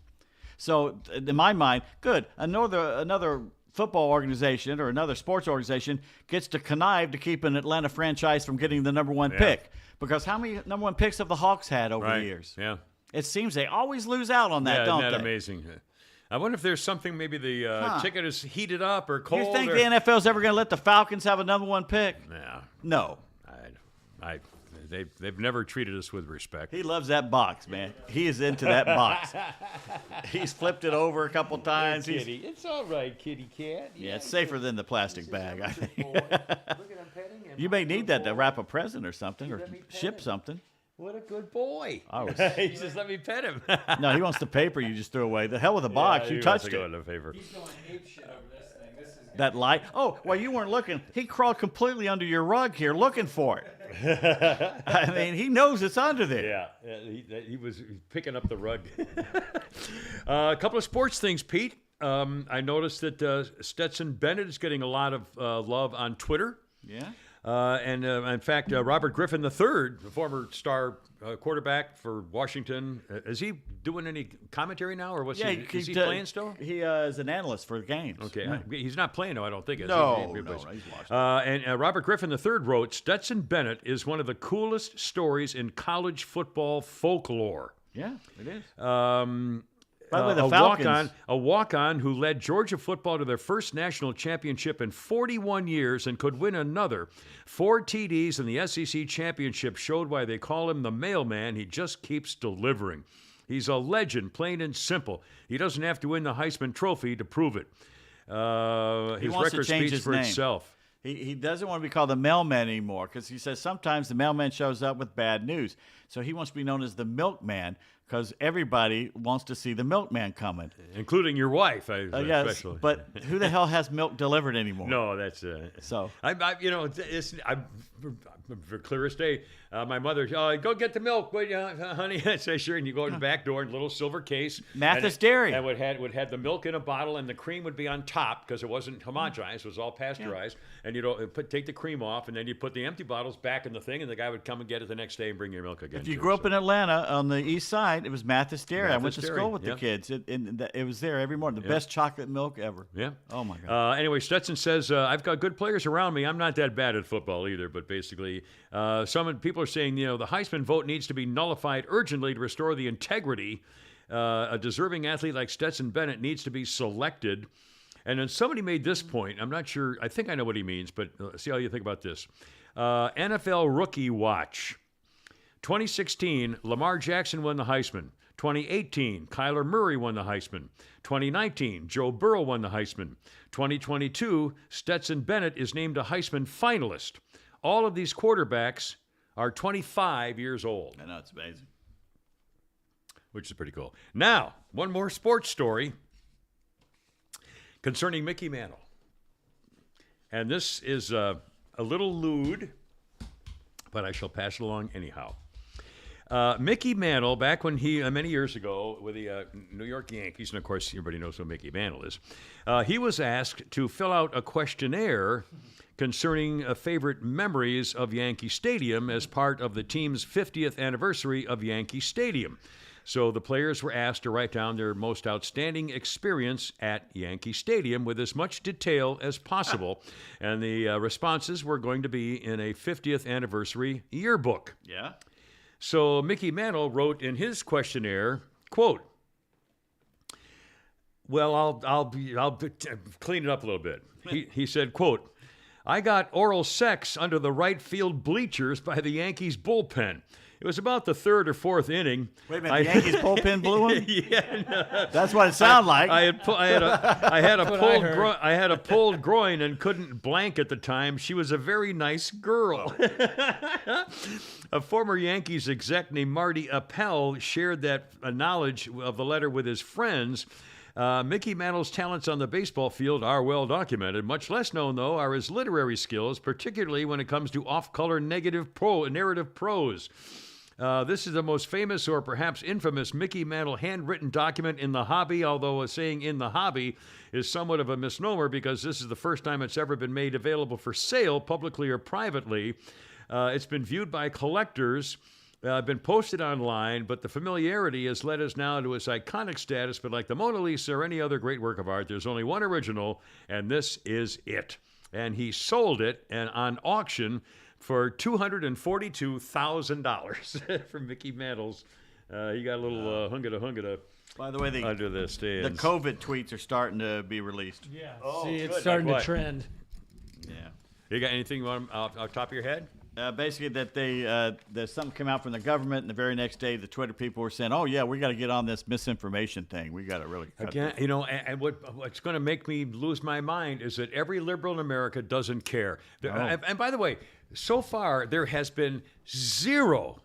So in my mind, good. Another football organization or another sports organization gets to connive to keep an Atlanta franchise from getting the number one pick. Because how many number one picks have the Hawks had over the years? Yeah. It seems they always lose out on that, don't isn't that they? amazing? I wonder if there's something, maybe the ticket is heated up or cold. You think the NFL's ever going to let the Falcons have a number one pick? Yeah. No. They've never treated us with respect. He loves that box, man. He is into that box. He's flipped it over a couple times. Kitty. It's all right, kitty cat. Yeah, it's safer than the plastic bag, I think. Look at him petting him. You may need that to wrap a present or something, or ship something. What a good boy. He just let me pet him. No, he wants the paper you just threw away. The hell with the box. You touched it. He's going ape shit over this thing. This is That light. Oh, well, you weren't looking. He crawled completely under your rug here looking for it. I mean, he knows it's under there. Yeah, he was picking up the rug. A couple of sports things, Pete. I noticed that Stetson Bennett is getting a lot of love on Twitter. Yeah. And in fact, Robert Griffin III, the former star quarterback for Washington, is he doing any commentary now, or is he playing still? He is an analyst for games. Okay, Yeah. he's not playing though, I don't think. Is No, he? no, he's watched. And Robert Griffin III wrote, "Stetson Bennett is one of the coolest stories in college football folklore." Yeah, it is. By the way, the Falcons. A walk-on who led Georgia football to their first national championship in 41 years and could win another. 4 TDs in the SEC championship showed why they call him the mailman. He just keeps delivering. He's a legend, plain and simple. He doesn't have to win the Heisman Trophy to prove it. His wants to record change speaks his for name. itself. He doesn't want to be called the mailman anymore because he says sometimes the mailman shows up with bad news. So he wants to be known as the milkman because everybody wants to see the milkman coming. Including your wife, Yes, especially. but who the hell has milk delivered anymore? No, that's So I'm for clear as day. My mother, go get the milk, will you, honey? I say sure, and you go in the back door in a little silver case. Mathis Dairy. And would have the milk in a bottle, and the cream would be on top because it wasn't homogenized; it was all pasteurized. And take the cream off, and then you put the empty bottles back in the thing, and the guy would come and get it the next day and bring your milk again. If you grew up in Atlanta on the east side, it was Mathis Dairy. I went Mathis to Dairy, school with the yep. kids. It was there every morning. The best chocolate milk ever. Yeah. Oh, my God. Anyway, Stetson says, I've got good players around me. I'm not that bad at football either, but basically, some people are saying, the Heisman vote needs to be nullified urgently to restore the integrity. A deserving athlete like Stetson Bennett needs to be selected. And then somebody made this point. I'm not sure. I think I know what he means, but see how you think about this. NFL Rookie Watch. 2016, Lamar Jackson won the Heisman. 2018, Kyler Murray won the Heisman. 2019, Joe Burrow won the Heisman. 2022, Stetson Bennett is named a Heisman finalist. All of these quarterbacks are 25 years old. I know, it's amazing. Which is pretty cool. Now, one more sports story concerning Mickey Mantle. And this is a little lewd, but I shall pass it along anyhow. Mickey Mantle, back when he, many years ago, with the New York Yankees, and of course everybody knows who Mickey Mantle is, he was asked to fill out a questionnaire concerning favorite memories of Yankee Stadium as part of the team's 50th anniversary of Yankee Stadium. So the players were asked to write down their most outstanding experience at Yankee Stadium with as much detail as possible. And the responses were going to be in a 50th anniversary yearbook. Yeah? So Mickey Mantle wrote in his questionnaire, quote, well, I'll clean it up a little bit. He said, quote, I got oral sex under the right field bleachers by the Yankees bullpen. It was about the third or fourth inning. Wait a minute, the Yankees bullpen blew him? Yeah, no. That's what it sounded like. I had a pulled groin and couldn't blank at the time. She was a very nice girl. A former Yankees exec named Marty Appel shared that knowledge of the letter with his friends. Mickey Mantle's talents on the baseball field are well documented. Much less known, though, are his literary skills, particularly when it comes to off-color narrative prose. This is the most famous or perhaps infamous Mickey Mantle handwritten document in the hobby, although saying in the hobby is somewhat of a misnomer because this is the first time it's ever been made available for sale, publicly or privately. It's been viewed by collectors, been posted online, but the familiarity has led us now to its iconic status. But like the Mona Lisa or any other great work of art, there's only one original, and this is it. And he sold it on auction for $242,000 for Mickey Mantle's. He got a little hungada By the way, under the the stands. COVID tweets are starting to be released. Yeah. Oh, See, it's good. starting Like to what? trend. Yeah. You got anything you want off top of your head? Basically, that there's something came out from the government, and the very next day, the Twitter people were saying, "Oh yeah, we got to get on this misinformation thing. We got to really cut Again, this." you know, and what's going to make me lose my mind is that every liberal in America doesn't care. And by the way, so far there has been zero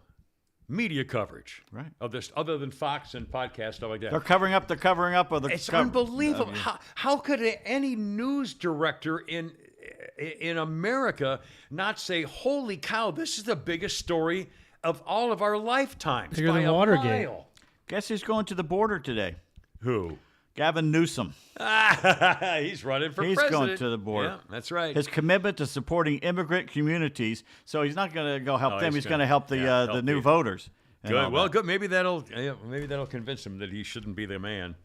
media coverage Right. of this, other than Fox and podcasts, stuff like that. They're covering up the covering up of the. It's unbelievable. How could any news director in America not say, "Holy cow, this is the biggest story of all of our lifetimes"? Bigger by than a Watergate. mile. Guess who's going to the border today? Who? Gavin Newsom. He's running for He's president. going to the border. Yeah, that's right. His commitment to supporting immigrant communities. So he's not going to go help them. he's He's going to help the help the new the- voters. and all Good. Well, that. good. Maybe that'll convince him that he shouldn't be the man.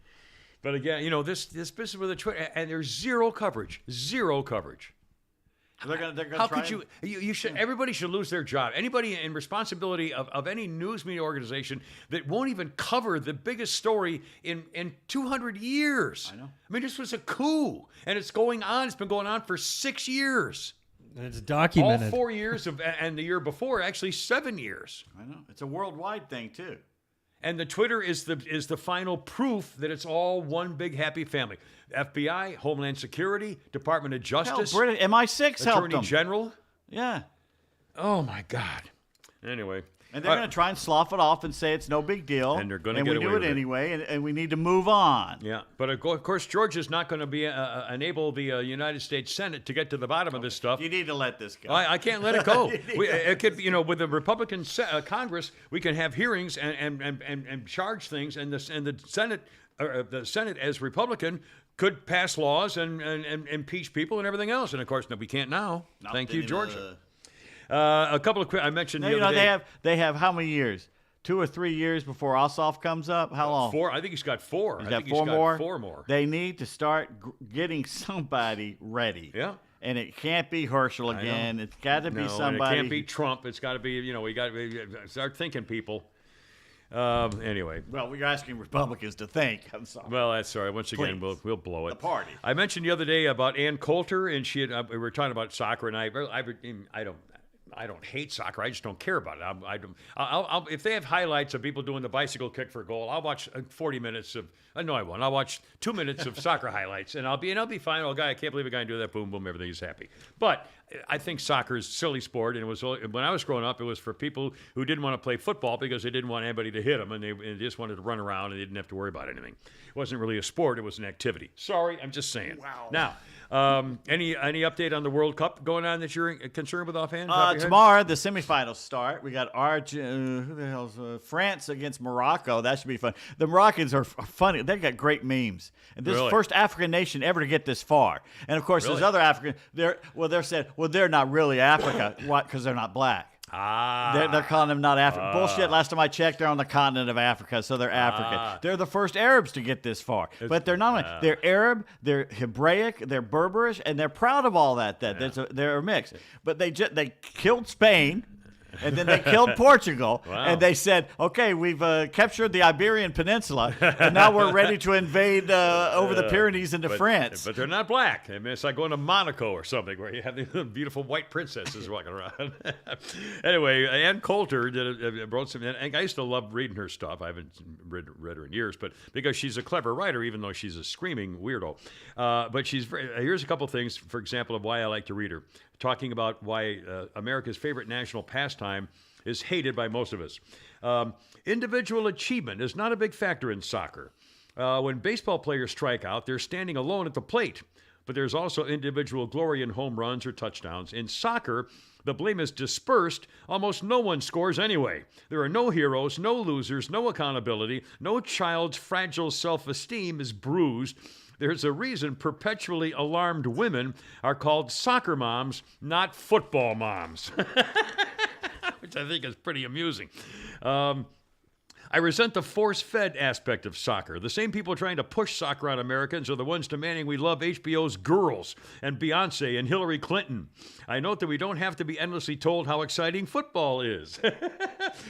But again, you know, this business with the Twitter, and there's zero coverage. Zero coverage. They're going to How try could and- you should everybody should lose their job. Anybody in responsibility of any news media organization that won't even cover the biggest story in 200 years. I know. I mean, this was a coup, and it's going on. It's been going on for 6 years. And it's All documented. 4 years and the year before, actually 7 years. I know. It's a worldwide thing too. And the Twitter is the final proof that it's all one big happy family. FBI, Homeland Security, Department of Hell, Justice, British MI6 helped Attorney them. General. Yeah. Oh my God. Anyway. And they're going to try and slough it off and say it's no big deal. And they're gonna and get we away do with it it. anyway, and we need to move on. Yeah, but of course, George is not going to be enable the United States Senate to get to the bottom of this stuff. You need to let this go. I can't let it go. It could, be, with the Republican Congress, we can have hearings and charge things, and the Senate, the Senate as Republican, could pass laws and impeach people and everything else. And of course, no, we can't now. Not Thank you, any of Georgia. A couple of quick. I mentioned No, the you know, other day. they have how many years? 2 or 3 years before Ossoff comes up? How long? 4. I think he's got 4. He's I got think 4 he's got more? 4 more. They need to start getting somebody ready. Yeah. And it can't be Herschel again. It's got to be No, somebody. and it can't be Trump. It's got to be, we got to start thinking, people. Anyway. Well, we're asking Republicans to think. I'm sorry. Well, that's sorry. Once again, Please. we'll blow it. The party. I mentioned the other day about Ann Coulter, and she had, we were talking about soccer, and I don't hate soccer. I just don't care about it. I'll if they have highlights of people doing the bicycle kick for goal, I'll watch 40 minutes of. No, I won't. I'll watch 2 minutes of soccer highlights, and I'll be fine. Oh, guy, I can't believe a guy can do that. Boom, boom, everything's happy. But I think soccer is a silly sport, and it was when I was growing up, it was for people who didn't want to play football because they didn't want anybody to hit them, and they just wanted to run around and they didn't have to worry about anything. It wasn't really a sport; it was an activity. Sorry, I'm just saying. Wow. Now. Any update on the World Cup going on that you're concerned with offhand? Top of your head? Tomorrow, the semifinals start. We got who the hell's France against Morocco. That should be fun. The Moroccans are funny. They got great memes. And this is the Really? first African nation ever to get this far. And of course, there's Really? other African. They're not really Africa. Why? Because they're not black. They're calling them not African. Bullshit. Last time I checked, they're on the continent of Africa, so they're African. They're the first Arabs to get this far. But they're not only they're Arab, they're Hebraic, they're Berberish, and they're proud of all that. They're a mix. But they killed Spain. And then they killed Portugal, Wow. and they said, "Okay, we've captured the Iberian Peninsula, and now we're ready to invade over the Pyrenees into France." But they're not black. I mean, it's like going to Monaco or something where you have these beautiful white princesses walking around. Anyway, Ann Coulter wrote some, and I used to love reading her stuff. I haven't read her in years, but because she's a clever writer, even though she's a screaming weirdo. But here's a couple things, for example, of why I like to read her. Talking about why America's favorite national pastime is hated by most of us. Individual achievement is not a big factor in soccer. When baseball players strike out, they're standing alone at the plate. but there's also individual glory in home runs or touchdowns. In soccer, the blame is dispersed. Almost no one scores anyway. There are no heroes, no losers, no accountability. No child's fragile self-esteem is bruised. There's a reason perpetually alarmed women are called soccer moms, not football moms, which I think is pretty amusing. I resent the force-fed aspect of soccer. The same people trying to push soccer on Americans are the ones demanding we love HBO's Girls and Beyonce and Hillary Clinton. I note that we don't have to be endlessly told how exciting football is.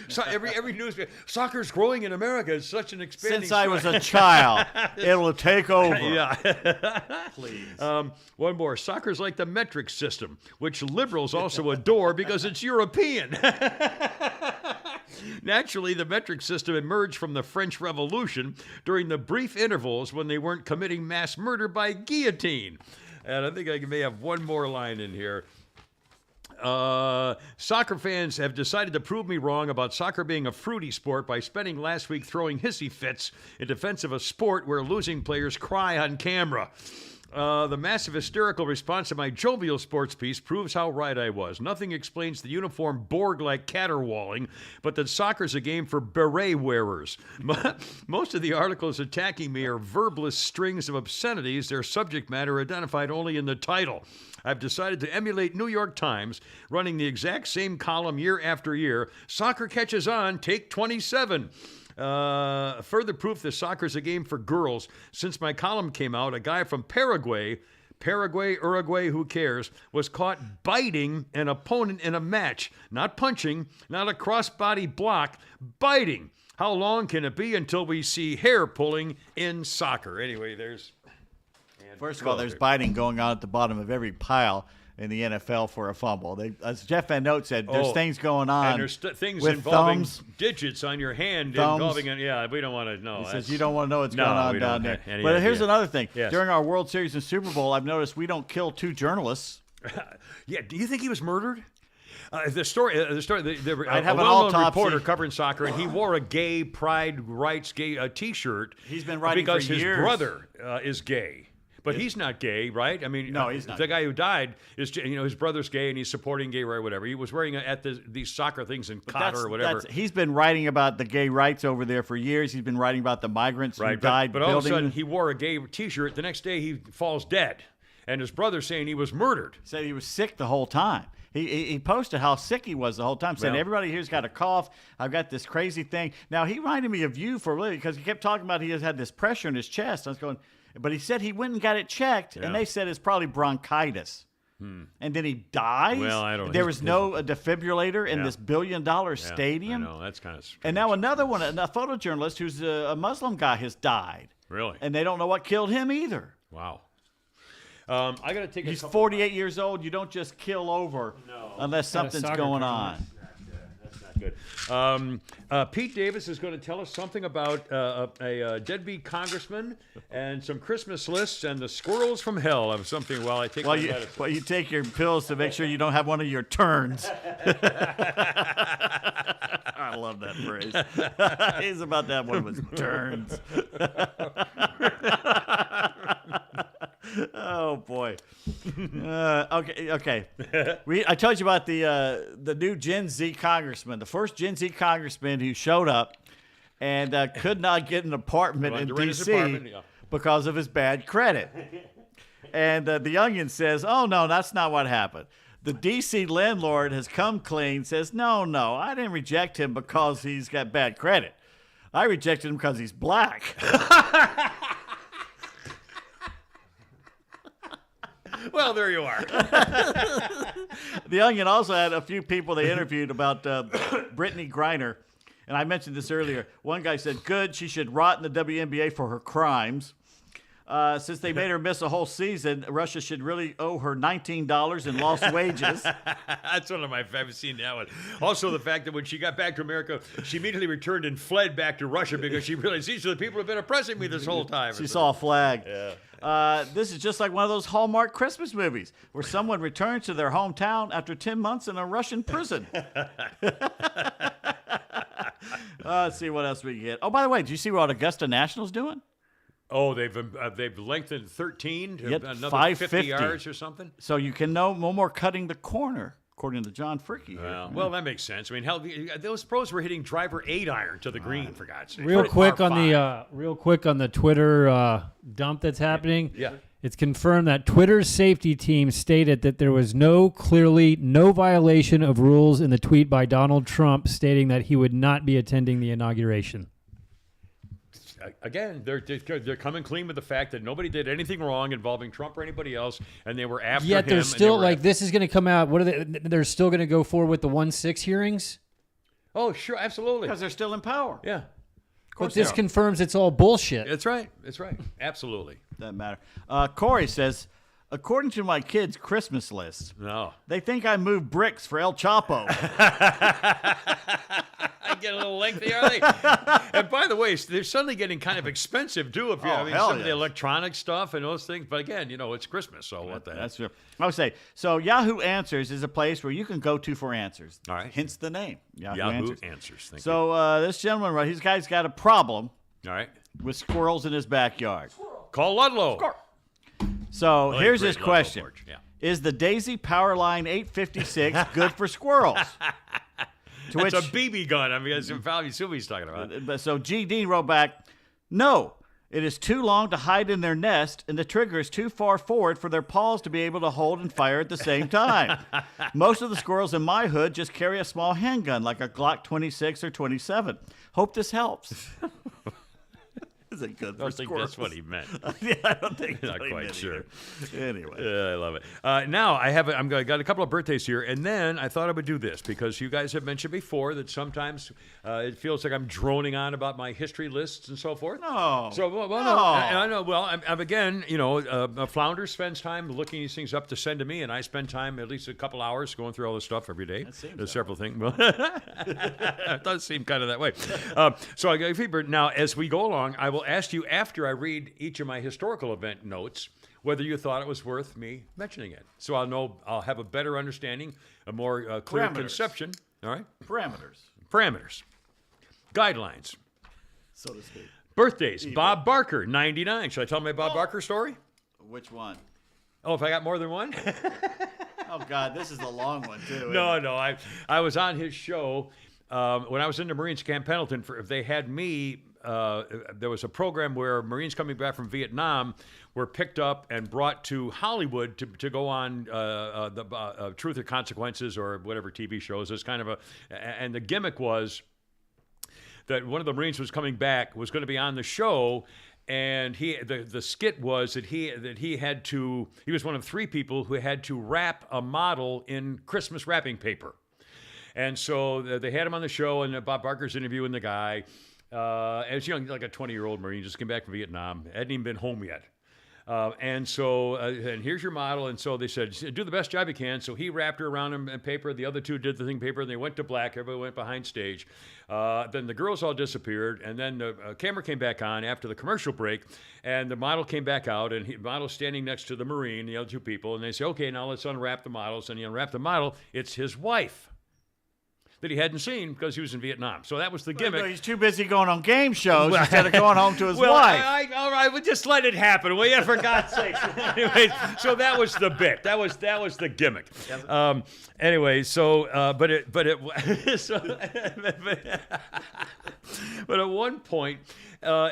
So every news, soccer's growing in America. It's such an expanding. Since I was a child, it'll take over. Yeah. Please. One more. Soccer's like the metric system, which liberals also adore because it's European. Naturally, the metric system emerged from the French Revolution during the brief intervals when they weren't committing mass murder by guillotine. And I think I may have one more line in here. Soccer fans have decided to prove me wrong about soccer being a fruity sport by spending last week throwing hissy fits in defense of a sport where losing players cry on camera. The massive hysterical response to my jovial sports piece proves how right I was. Nothing explains the uniform Borg-like caterwauling, but that soccer's a game for beret wearers. Most of the articles attacking me are verbless strings of obscenities, their subject matter identified only in the title. I've decided to emulate New York Times, running the exact same column year after year. Soccer catches on, take 27. Further proof that soccer's a game for girls. Since my column came out, a guy from Paraguay, Uruguay, who cares, was caught biting an opponent in a match. Not punching, not a cross-body block, biting. How long can it be until we see hair pulling in soccer? Anyway, there's... First of all, there's biting going on at the bottom of every pile in the NFL for a fumble. As Jeff Van Note said, there's things going on. And there's things with involving thumbs, digits on your hand. thumbs. Yeah, we don't want to know. He says you don't want to know what's going on down there. Any But here's idea. another thing. Yes. During our World Series and Super Bowl, I've noticed we don't kill 2 journalists. Yeah, do you think he was murdered? The story. I'd A have an well-known autopsy. reporter covering soccer, and he wore a gay pride rights gay T-shirt. He's been writing because for his years. brother is gay. But he's not gay, right? I mean, No, he's not The gay. guy who died is, his brother's gay, and he's supporting gay right, whatever. He was wearing at these soccer things in Qatar or whatever. He's been writing about the gay rights over there for years. He's been writing about the migrants who Right, died but all of a building. sudden he wore a gay T-shirt. The next day he falls dead, and his brother's saying he was murdered. Said he was sick the whole time. He posted how sick he was the whole time, saying Well- everybody here's got a cough. I've got this crazy thing. Now, he reminded me of you for a living because he kept talking about he has had this pressure in his chest. I was going, but he said he went and got it checked, Yeah. and they said it's probably bronchitis. And then he dies. Well, I don't- There his- was no defibrillator in Yeah. this billion-dollar Yeah, stadium. I know, that's kind of strange. And now another one, a photojournalist who's a Muslim guy has died. Really? And they don't know what killed him either. Wow. I got to take He's a couple. 48 years old. You don't just kill over unless At a something's soccer going tournament. on. That's not good. Pete Davis is going to tell us something about a deadbeat congressman and some Christmas lists and the squirrels from hell of something while I take my medicine. Well, you take your pills to make sure you don't have one of your turns. I love that phrase. He's about to have one of his turns. Oh boy. Okay. I told you about the new Gen Z congressman, the first Gen Z congressman who showed up and could not get an apartment Wanted in to rent his D.C. apartment, yeah. because of his bad credit. And the Onion says, "Oh no, that's not what happened. The D.C. landlord has come clean. Says, no, I didn't reject him because he's got bad credit. I rejected him because he's black." Well, there you are. The Onion also had a few people they interviewed about Brittany Griner. And I mentioned this earlier. One guy said, good, she should rot in the WNBA for her crimes. Since they made her miss a whole season, Russia should really owe her $19 in lost wages. That's one of my favorites. Seen that one. Also, the fact that when she got back to America, she immediately returned and fled back to Russia because she realized these are the people who have been oppressing me this whole time. She saw a flag. This is just like one of those Hallmark Christmas movies where someone returns to their hometown after 10 months in a Russian prison. Let's see what else we can get. Oh, by the way, did you see what Augusta National's doing? Oh, they've lengthened 13 to Yet another 550 50 yards or something. So you can no more cutting the corner, according to John Fricke. Well, that makes sense. I mean, hell, those pros were hitting driver 8-iron to the green, for God's sake. Real quick Par on the Twitter dump that's happening. Yeah. It's confirmed that Twitter's safety team stated that there was no violation of rules in the tweet by Donald Trump stating that he would not be attending the inauguration. Again, they're coming clean with the fact that nobody did anything wrong involving Trump or anybody else, and they were after him. Yet they're and still they were after- this is going to come out. What are they? They're still going to go forward with the 1-6 hearings. Oh, sure, absolutely. Because they're still in power. Yeah, But this confirms it's all bullshit. that's right. That's right. Absolutely. Doesn't matter. Corey says, according to my kids' Christmas list, No. they think I moved bricks for El Chapo. I get a little lengthy, are they? And by the way, they're suddenly getting kind of expensive too. If you, I mean, hell some of the yes. electronic stuff and those things. But again, it's Christmas, so what the heck? That's true. I would say, so Yahoo Answers is a place where you can go to for answers. All right. Hence the name, Yahoo Yahoo Answers. Answers. Thank you. So this gentleman, right, this guy's got a problem All right. with squirrels in his backyard. Call Ludlow. So Like here's great his Ludlow question. porch, yeah. Is the Daisy Powerline 856 good for squirrels? To It's a BB gun. I mean, that's probably assume he's talking about. But so G. Dean wrote back, no, it is too long to hide in their nest, and the trigger is too far forward for their paws to be able to hold and fire at the same time. Most of the squirrels in my hood just carry a small handgun, like a Glock 26 or 27. Hope this helps. Is it good I for don't think squirrels? that's what he meant. Yeah, I don't think Not that's what he quite meant sure. either. Anyway. I love it. Now I have I got a couple of birthdays here, and then I thought I would do this because you guys have mentioned before that sometimes it feels like I'm droning on about my history lists and so forth. No. So well, no, No. I know. Well, I'm again, Flounder spends time looking these things up to send to me, and I spend time at least a couple hours going through all this stuff every day. seems There's that several things. Well, it does seem kind of that way. So I got fever. Now, as we go along, I will ask you after I read each of my historical event notes whether you thought it was worth me mentioning it. So I'll have a better understanding, a more clear Parameters. conception. All right? Parameters, Guidelines. so to speak. Birthdays. Bob Barker, 99. Should I tell my Bob Barker story? Which one? Oh, if I got more than one? Oh, God, this is the long one, too. No. I was on his show when I was in the Marines Camp Pendleton. If they had me, there was a program where Marines coming back from Vietnam were picked up and brought to Hollywood to go on the Truth or Consequences or whatever TV shows. It's kind of and the gimmick was that one of the Marines was coming back, was going to be on the show. And the skit was that he was one of 3 people who had to wrap a model in Christmas wrapping paper. And so they had him on the show, and Bob Barker's interviewing the guy. As young, like a 20-year-old Marine, just came back from Vietnam, hadn't even been home yet. And here's your model. And so they said, do the best job you can. So he wrapped her around in paper. The other 2 did the thing paper, and they went to black. Everybody went behind stage. Then the girls all disappeared. And then the camera came back on after the commercial break. And the model came back out, and the model's standing next to the Marine, the other 2 people. And they say, okay, now let's unwrap the models. And he unwrapped the model. It's his wife that he hadn't seen because he was in Vietnam. So that was the gimmick. No, he's too busy going on game shows instead of going home to his Well, wife. all right, well, just let it happen, will you? For God's sake. Anyways, so that was the bit. That was the gimmick. Anyway, so but at one point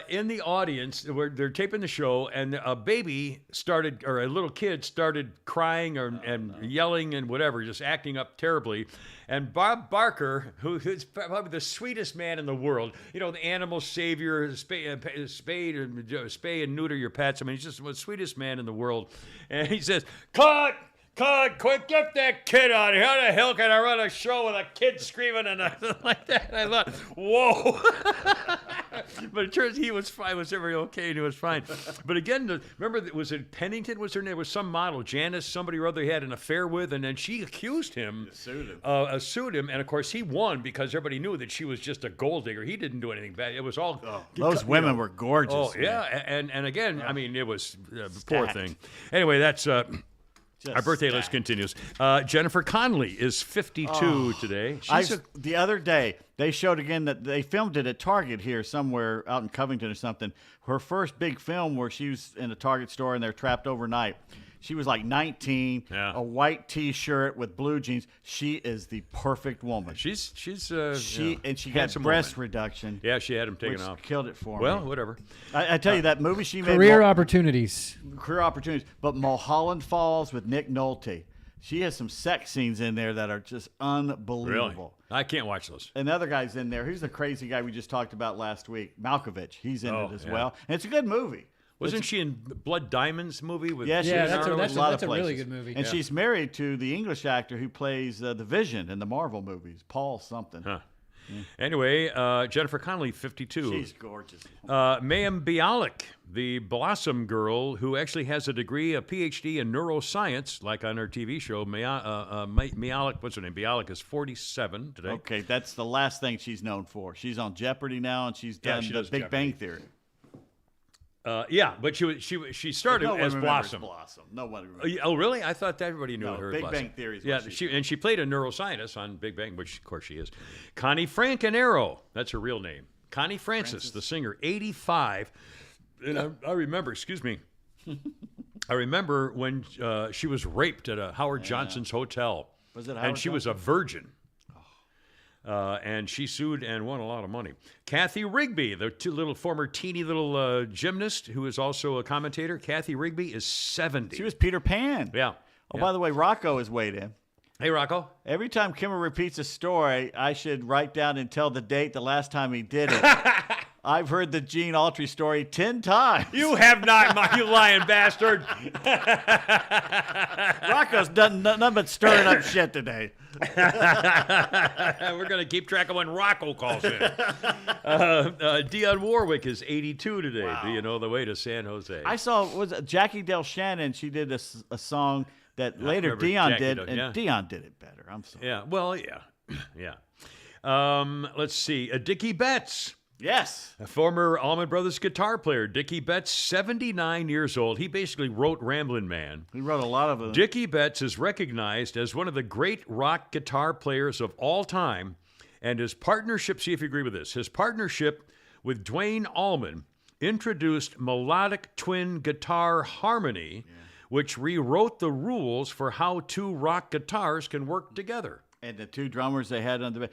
in the audience, where they're taping the show, and a baby started, or a little kid started crying and yelling and whatever, just acting up terribly. And Bob Barker, who's probably the sweetest man in the world, the animal savior, spay and neuter your pets. I mean, he's just the sweetest man in the world. And he says, cut, quick, get that kid out of here. How the hell can I run a show with a kid screaming and like that? And I thought, whoa. But it turns he was fine. Was everything okay? And he was fine. But again, remember, was it Pennington? Was her name? Was some model, Janice, somebody or other he had an affair with, and then she accused him. Sued him. And of course, he won because everybody knew that she was just a gold digger. He didn't do anything bad. It was all. Those women were gorgeous. Oh, man. yeah. And again, I mean, it was a poor thing. Anyway, that's. Our birthday list continues. Jennifer Connelly is 52 today. The other day, they showed again that they filmed it at Target here somewhere out in Covington or something. Her first big film where she was in a Target store and they're trapped overnight. She was like 19, a white T-shirt with blue jeans. She is the perfect woman. She got breast reduction. Yeah, she had them taken which off. Killed it for me. Well, whatever. I tell you, that movie she made. Career opportunities. Career opportunities. But Mulholland Falls with Nick Nolte. She has some sex scenes in there that are just unbelievable. Really? I can't watch those. And the other guy's in there. Who's the crazy guy we just talked about last week? Malkovich. He's in it as well. And it's a good movie. Wasn't she in Blood Diamonds movie with? Yeah, that's a a really good movie. And she's married to the English actor who plays the Vision in the Marvel movies, Paul something. Huh. Anyway, Jennifer Connelly, 52. She's gorgeous. Mayim Bialik, the Blossom girl who actually has a degree, a PhD in neuroscience, like on her TV show. Bialik, what's her name? Bialik is 47 today. Okay, that's the last thing she's known for. She's on Jeopardy now, and she's done the Big Bang Theory. Yeah, but she started as Blossom. No one remembers. Oh, really? I thought everybody knew her. Big Blossom. Bang Theory. Yeah, she played a neuroscientist on Big Bang, which of course she is. Connie Francanero, that's her real name. Connie Francis, the singer, 85. And I remember, excuse me, I remember when she was raped at a Howard Johnson's hotel. Was it Howard And she was a virgin. And she sued and won a lot of money. Kathy Rigby, the former teeny little gymnast who is also a commentator. Kathy Rigby is 70. She was Peter Pan. Yeah. By the way, Rocco is weighed in. Hey, Rocco. Every time Kimmer repeats a story, I should write down and tell the date the last time he did it. I've heard the Gene Autry story 10 times. You have not, you lying bastard. Rocco's done nothing but stirring up shit today. We're going to keep track of when Rocco calls in. Dionne Warwick is 82 today. Wow. Do you know the way to San Jose? I saw, was it Jackie Del Shannon? She did a song that later Dion did, and Dion did it better. I'm sorry. Yeah, well, yeah. Let's see. Dickie Betts. Yes. A former Allman Brothers guitar player, Dickie Betts, 79 years old. He basically wrote Ramblin' Man. He wrote a lot of them. Dickie Betts is recognized as one of the great rock guitar players of all time, and his partnership, see if you agree with this, his partnership with Duane Allman introduced melodic twin guitar harmony, which rewrote the rules for how two rock guitars can work together. And the two drummers they had on the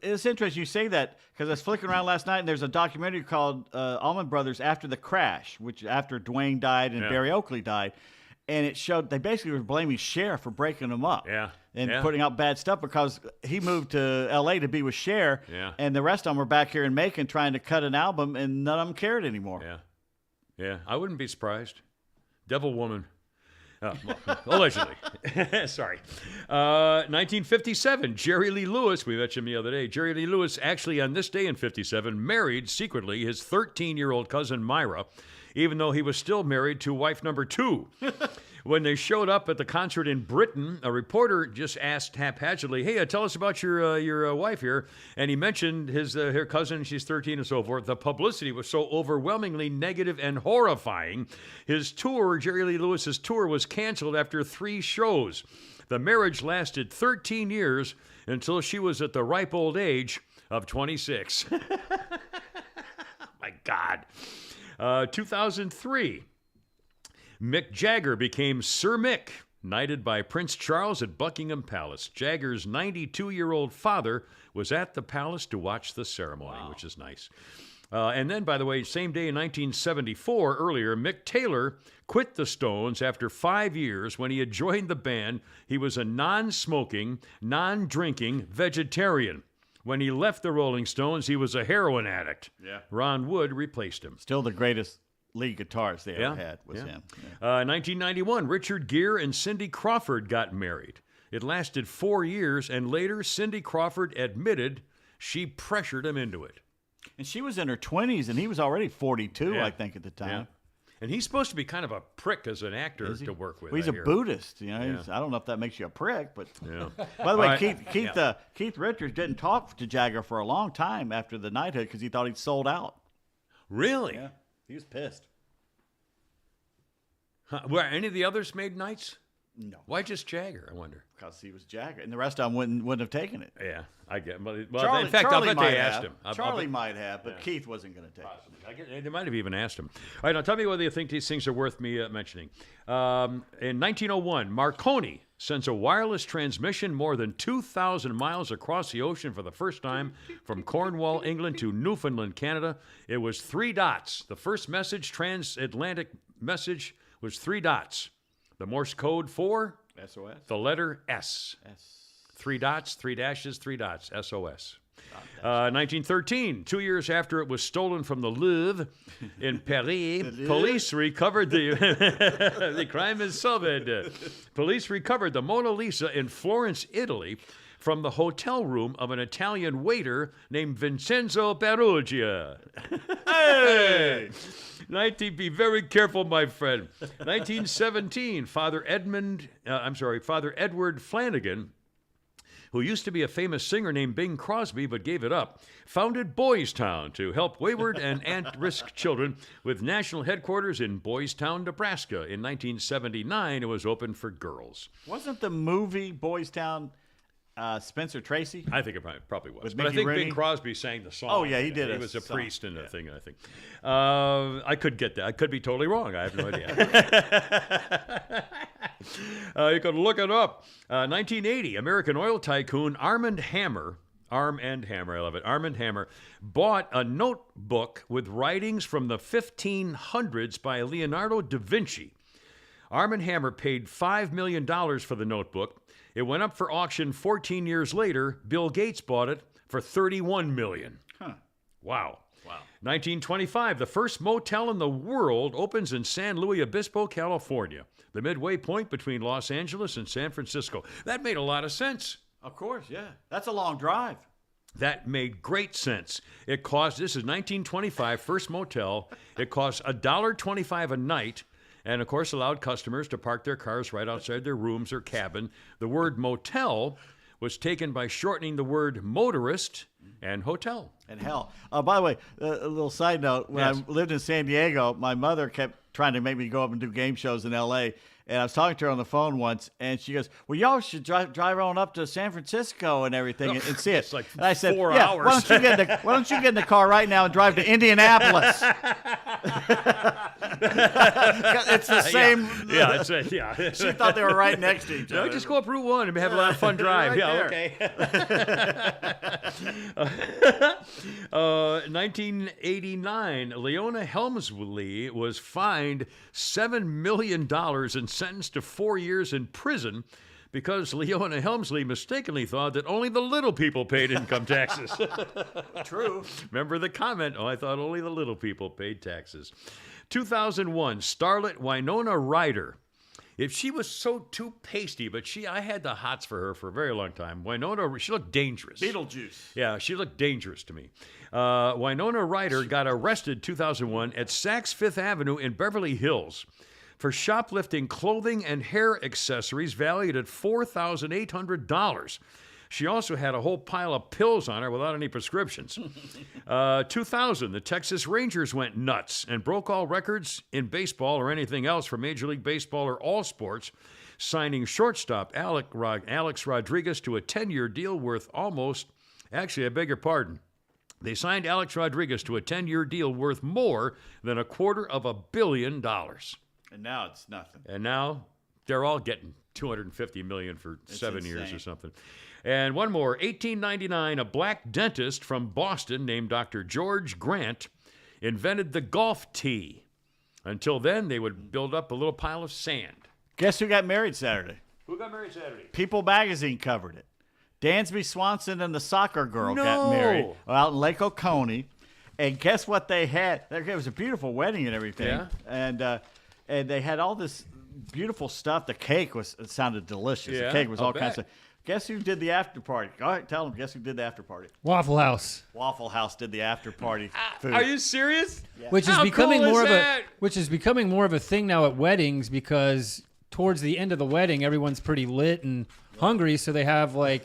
it's interesting you say that because I was flicking around last night and there's a documentary called Allman Brothers After the Crash, which after Dwayne died and Barry Oakley died, and it showed they basically were blaming Cher for breaking them up and putting out bad stuff because he moved to L.A. to be with Cher, and the rest of them were back here in Macon trying to cut an album and none of them cared anymore. Yeah, I wouldn't be surprised. Devil Woman. Allegedly. Sorry. 1957, Jerry Lee Lewis, we mentioned him the other day. Jerry Lee Lewis actually on this day in 57 married secretly his 13-year-old cousin Myra, even though he was still married to wife number 2. When they showed up at the concert in Britain, a reporter just asked haphazardly, hey, tell us about your wife here. And he mentioned her cousin, she's 13 and so forth. The publicity was so overwhelmingly negative and horrifying. His tour, Jerry Lee Lewis's tour, was canceled after 3 shows. The marriage lasted 13 years until she was at the ripe old age of 26. My God. 2003. Mick Jagger became Sir Mick, knighted by Prince Charles at Buckingham Palace. Jagger's 92-year-old father was at the palace to watch the ceremony, which is nice. And then, by the way, same day in 1974, earlier, Mick Taylor quit the Stones after 5 years. When he had joined the band, he was a non-smoking, non-drinking vegetarian. When he left the Rolling Stones, he was a heroin addict. Ron Wood replaced him. Still the greatest lead guitars they ever had was him. 1991, Richard Gere and Cindy Crawford got married. It lasted 4 years, and later Cindy Crawford admitted she pressured him into it. And she was in her 20s, and he was already 42, I think, at the time. Yeah. And he's supposed to be kind of a prick as an actor to work with. Well, he's a Buddhist. You know, I don't know if that makes you a prick, but by the way, Keith Richards didn't talk to Jagger for a long time after the knighthood because he thought he'd sold out. Really? Yeah, he was pissed. Were any of the others made knights? No, Why just Jagger, I wonder? because he was Jagger, and the rest of them wouldn't have taken it. Yeah, I get. Well, Charlie, in fact, Charlie I'll bet they might asked have. him. I'll Charlie bet- might have, but Keith wasn't going to take it. They might have even asked him. All right, now tell me whether you think these things are worth me mentioning. In 1901, Marconi sends a wireless transmission more than 2,000 miles across the ocean for the first time from Cornwall, England to Newfoundland, Canada. It was 3 dots. The first message, transatlantic message, was 3 dots. The Morse code for SOS. the letter S. 3 dots, 3 dashes, 3 dots, SOS. 1913, 2 years after it was stolen from the Louvre in Paris, police recovered the the crime is solved. Police recovered the Mona Lisa in Florence, Italy, from the hotel room of an Italian waiter named Vincenzo Perugia. Hey! Be very careful, my friend. 1917, Father Edward Flanagan, who used to be a famous singer named Bing Crosby but gave it up, founded Boys Town to help wayward and at-risk children with national headquarters in Boys Town, Nebraska. In 1979, it was open for girls. Wasn't the movie Boys Town Spencer Tracy? I think it probably was. With But I Mickey think Rooney? Bing Crosby sang the song. Oh, yeah, he did He a was a song. priest in the thing, I think. I could get that. I could be totally wrong. I have no idea. You can look it up. 1980, American oil tycoon Armand Hammer, I love it, Armand Hammer, bought a notebook with writings from the 1500s by Leonardo da Vinci. Armand Hammer paid $5 million for the notebook. It went up for auction 14 years later. Bill Gates bought it for $31 million. Wow. 1925, the first motel in the world opens in San Luis Obispo, California, the midway point between Los Angeles and San Francisco. That made a lot of sense. Of course, yeah. That's a long drive. That made great sense. It cost, this is 1925, first motel. It cost $1.25 a night, and of course allowed customers to park their cars right outside their rooms or cabin. The word motel was taken by shortening the word motorist and hotel. And hell. By the way, a little side note. When Yes. I lived in San Diego, my mother kept trying to make me go up and do game shows in L.A., and I was talking to her on the phone once, and she goes, well, y'all should drive on up to San Francisco and everything and see it. It's like and I said, 4 yeah, hours. Why don't you get in the car right now and drive to Indianapolis? It's the same. Yeah, yeah. She thought they were right next to each No, other. just go up Route 1 and have a lot of fun drive. Right Yeah, there. okay. 1989, Leona Helmsley was fined $7 million and sentenced to 4 years in prison because Leona Helmsley mistakenly thought that only the little people paid income taxes. True. Remember the comment? Oh, I thought only the little people paid taxes. 2001, starlet Winona Ryder. If she was so too pasty, but I had the hots for her for a very long time. Winona, she looked dangerous. Beetlejuice. Yeah, she looked dangerous to me. Winona Ryder got arrested 2001 at Saks Fifth Avenue in Beverly Hills for shoplifting clothing and hair accessories valued at $4,800. She also had a whole pile of pills on her without any prescriptions. 2000, the Texas Rangers went nuts and broke all records in baseball or anything else for Major League Baseball or all sports, signing shortstop Alex Rodriguez to a 10-year deal worth actually, I beg your pardon. They signed Alex Rodriguez to a 10-year deal worth more than $250 million. And now it's nothing. And now they're all getting $250 million for 7 years insane. or something. And one more, 1899, a black dentist from Boston named Dr. George Grant invented the golf tee. Until then, they would build up a little pile of sand. Guess who got married Saturday? Who got married Saturday? People magazine covered it. Dansby Swanson and the soccer girl No. got married out in Lake Oconee. And guess what they had? It was a beautiful wedding and everything. Yeah. And they had all this beautiful stuff. The cake it sounded delicious. Yeah, The cake was I'll all kinds bet. of. Guess who did the after party? All right, tell them. Guess who did the after party? Waffle House, Waffle House did the after party food. Are you serious? which is How becoming cool is more of that? a thing now at weddings because towards the end of the wedding, everyone's pretty lit and hungry, so they have like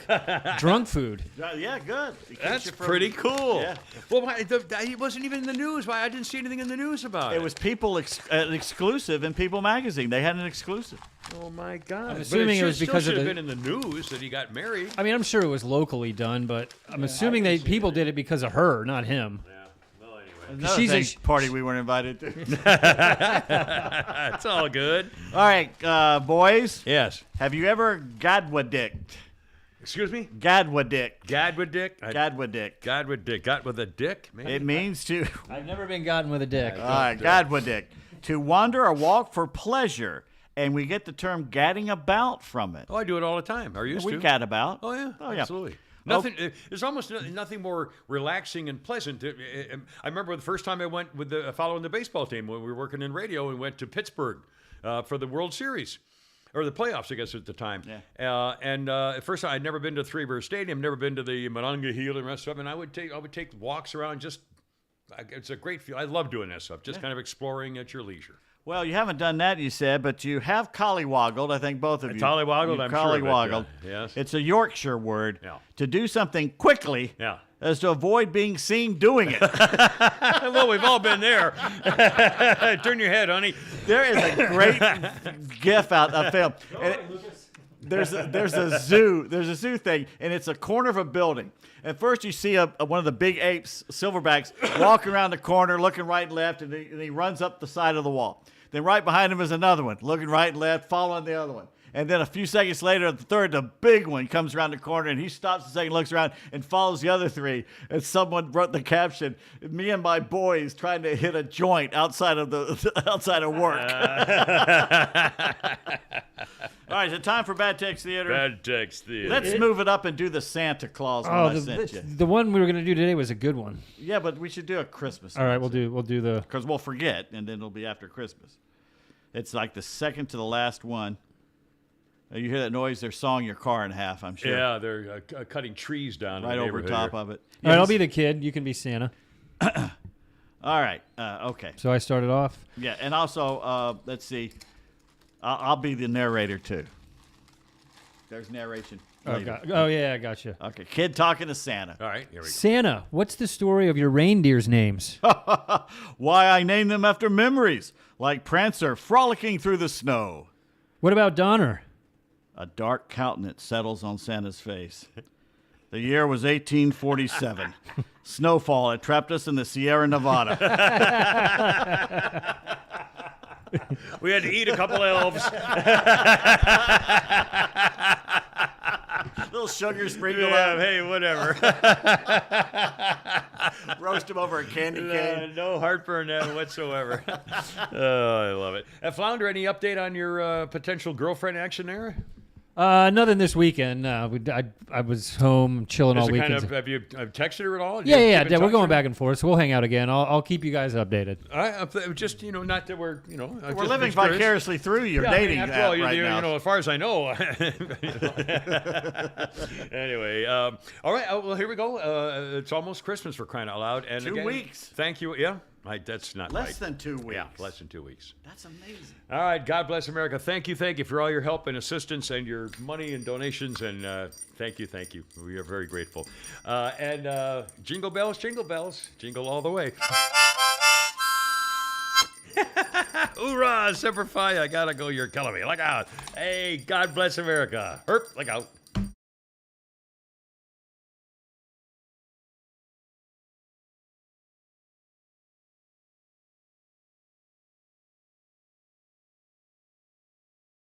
drunk food. Yeah, good. It keeps That's you from- pretty cool. Yeah. Well, it wasn't even in the news. Why? I didn't see anything in the news about it. It was People an exclusive in People magazine. They had an exclusive. Oh my God! I'm assuming it was because should of have the. been in the news that he got married. I mean, I'm sure it was locally done, but I'm assuming people did it because of her, not him. Yeah. Well, anyway, Another She's a- party we weren't invited to. it's all good. All right, boys. Yes. Have you ever gadwadicked? Excuse me. Gadwadicked. Gadwood dick. Gadwadicked. Gadwood dick. Got with a dick. Maybe. It means to. I've never been gotten with a dick. All right, gadwadick. To wander or walk for pleasure, and we get the term gadding about from it. Oh, I do it all the time. Are you used We to? gad about. Oh yeah. Oh, yeah. Absolutely. Nothing. There's almost nothing more relaxing and pleasant. I remember the first time I went with following the baseball team when we were working in radio and went to Pittsburgh for the World Series. Or the playoffs, I guess, at the time. Yeah. At first, I'd never been to Three River Stadium, never been to the Monongahela and the rest of it. And I would take walks around. It's a great feel. I love doing that stuff. Just kind of exploring at your leisure. Well, you haven't done that, you said, but you have collywoggled. I think both of you. Tollywoggled, You've I'm sure of it, collywoggled. yes. It's a Yorkshire word. Yeah. To do something quickly. Yeah. As to avoid being seen doing it. Well, we've all been there. Turn your head, honey. There is a great gif out of film. And there's a zoo thing, and it's a corner of a building. And first you see one of the big apes, silverbacks, walking around the corner, looking right and left, and he runs up the side of the wall. Then right behind him is another one, looking right and left, following the other one. And then a few seconds later, the big one comes around the corner, and he stops a second, looks around, and follows the other three. And someone wrote the caption, "Me and my boys trying to hit a joint outside of work." All right, is it time for Bad Text Theater? Bad text theater. Let's move it up and do the Santa Claus one Oh, I sent you. the one we were gonna do today was a good one. Yeah, but we should do a Christmas All right, we'll do the. because we'll forget, and then it'll be after Christmas. It's like the second to the last one. You hear that noise? They're sawing your car in half, I'm sure. Yeah, they're cutting trees down Right in the over neighborhood top here. of it. All right, I'll be the kid. You can be Santa. All right. Okay. So I started off. Yeah, and also, let's see. I'll be the narrator, too. There's narration. later. Oh yeah, I gotcha. Okay, kid talking to Santa. All right, here we go. Santa, what's the story of your reindeer's names? Why I named them after memories, like Prancer frolicking through the snow. What about Donner? A dark countenance settles on Santa's face. The year was 1847. Snowfall had trapped us in the Sierra Nevada. We had to eat a couple elves. Little sugar sprinkle Yeah, on, hey, whatever. roast them over a candy cane. No heartburn there whatsoever. Oh, I love it. Flounder, any update on your potential girlfriend action there? Nothing this weekend. I was home chilling all Is it kind weekend. of, have you texted her at all? Yeah, Keep in we're touch going or- back and forth, so we'll hang out again. I'll keep you guys updated. Just, not that we're, We're just living curious. vicariously through your Yeah, I mean, dating after app all, right now. as far as I know. Anyway, all right. Well, here we go. It's almost Christmas for crying out loud. And 2 again, weeks. Thank you. Yeah, that's not Less right. than 2 weeks. Yeah, less than 2 weeks. That's amazing. All right. God bless America. Thank you for all your help and assistance and your money and donations. And thank you. We are very grateful. And jingle bells, jingle all the way. Hoorah, Semper Fi. I gotta go. You're killing me. Look out. Hey, God bless America. Herp, look out.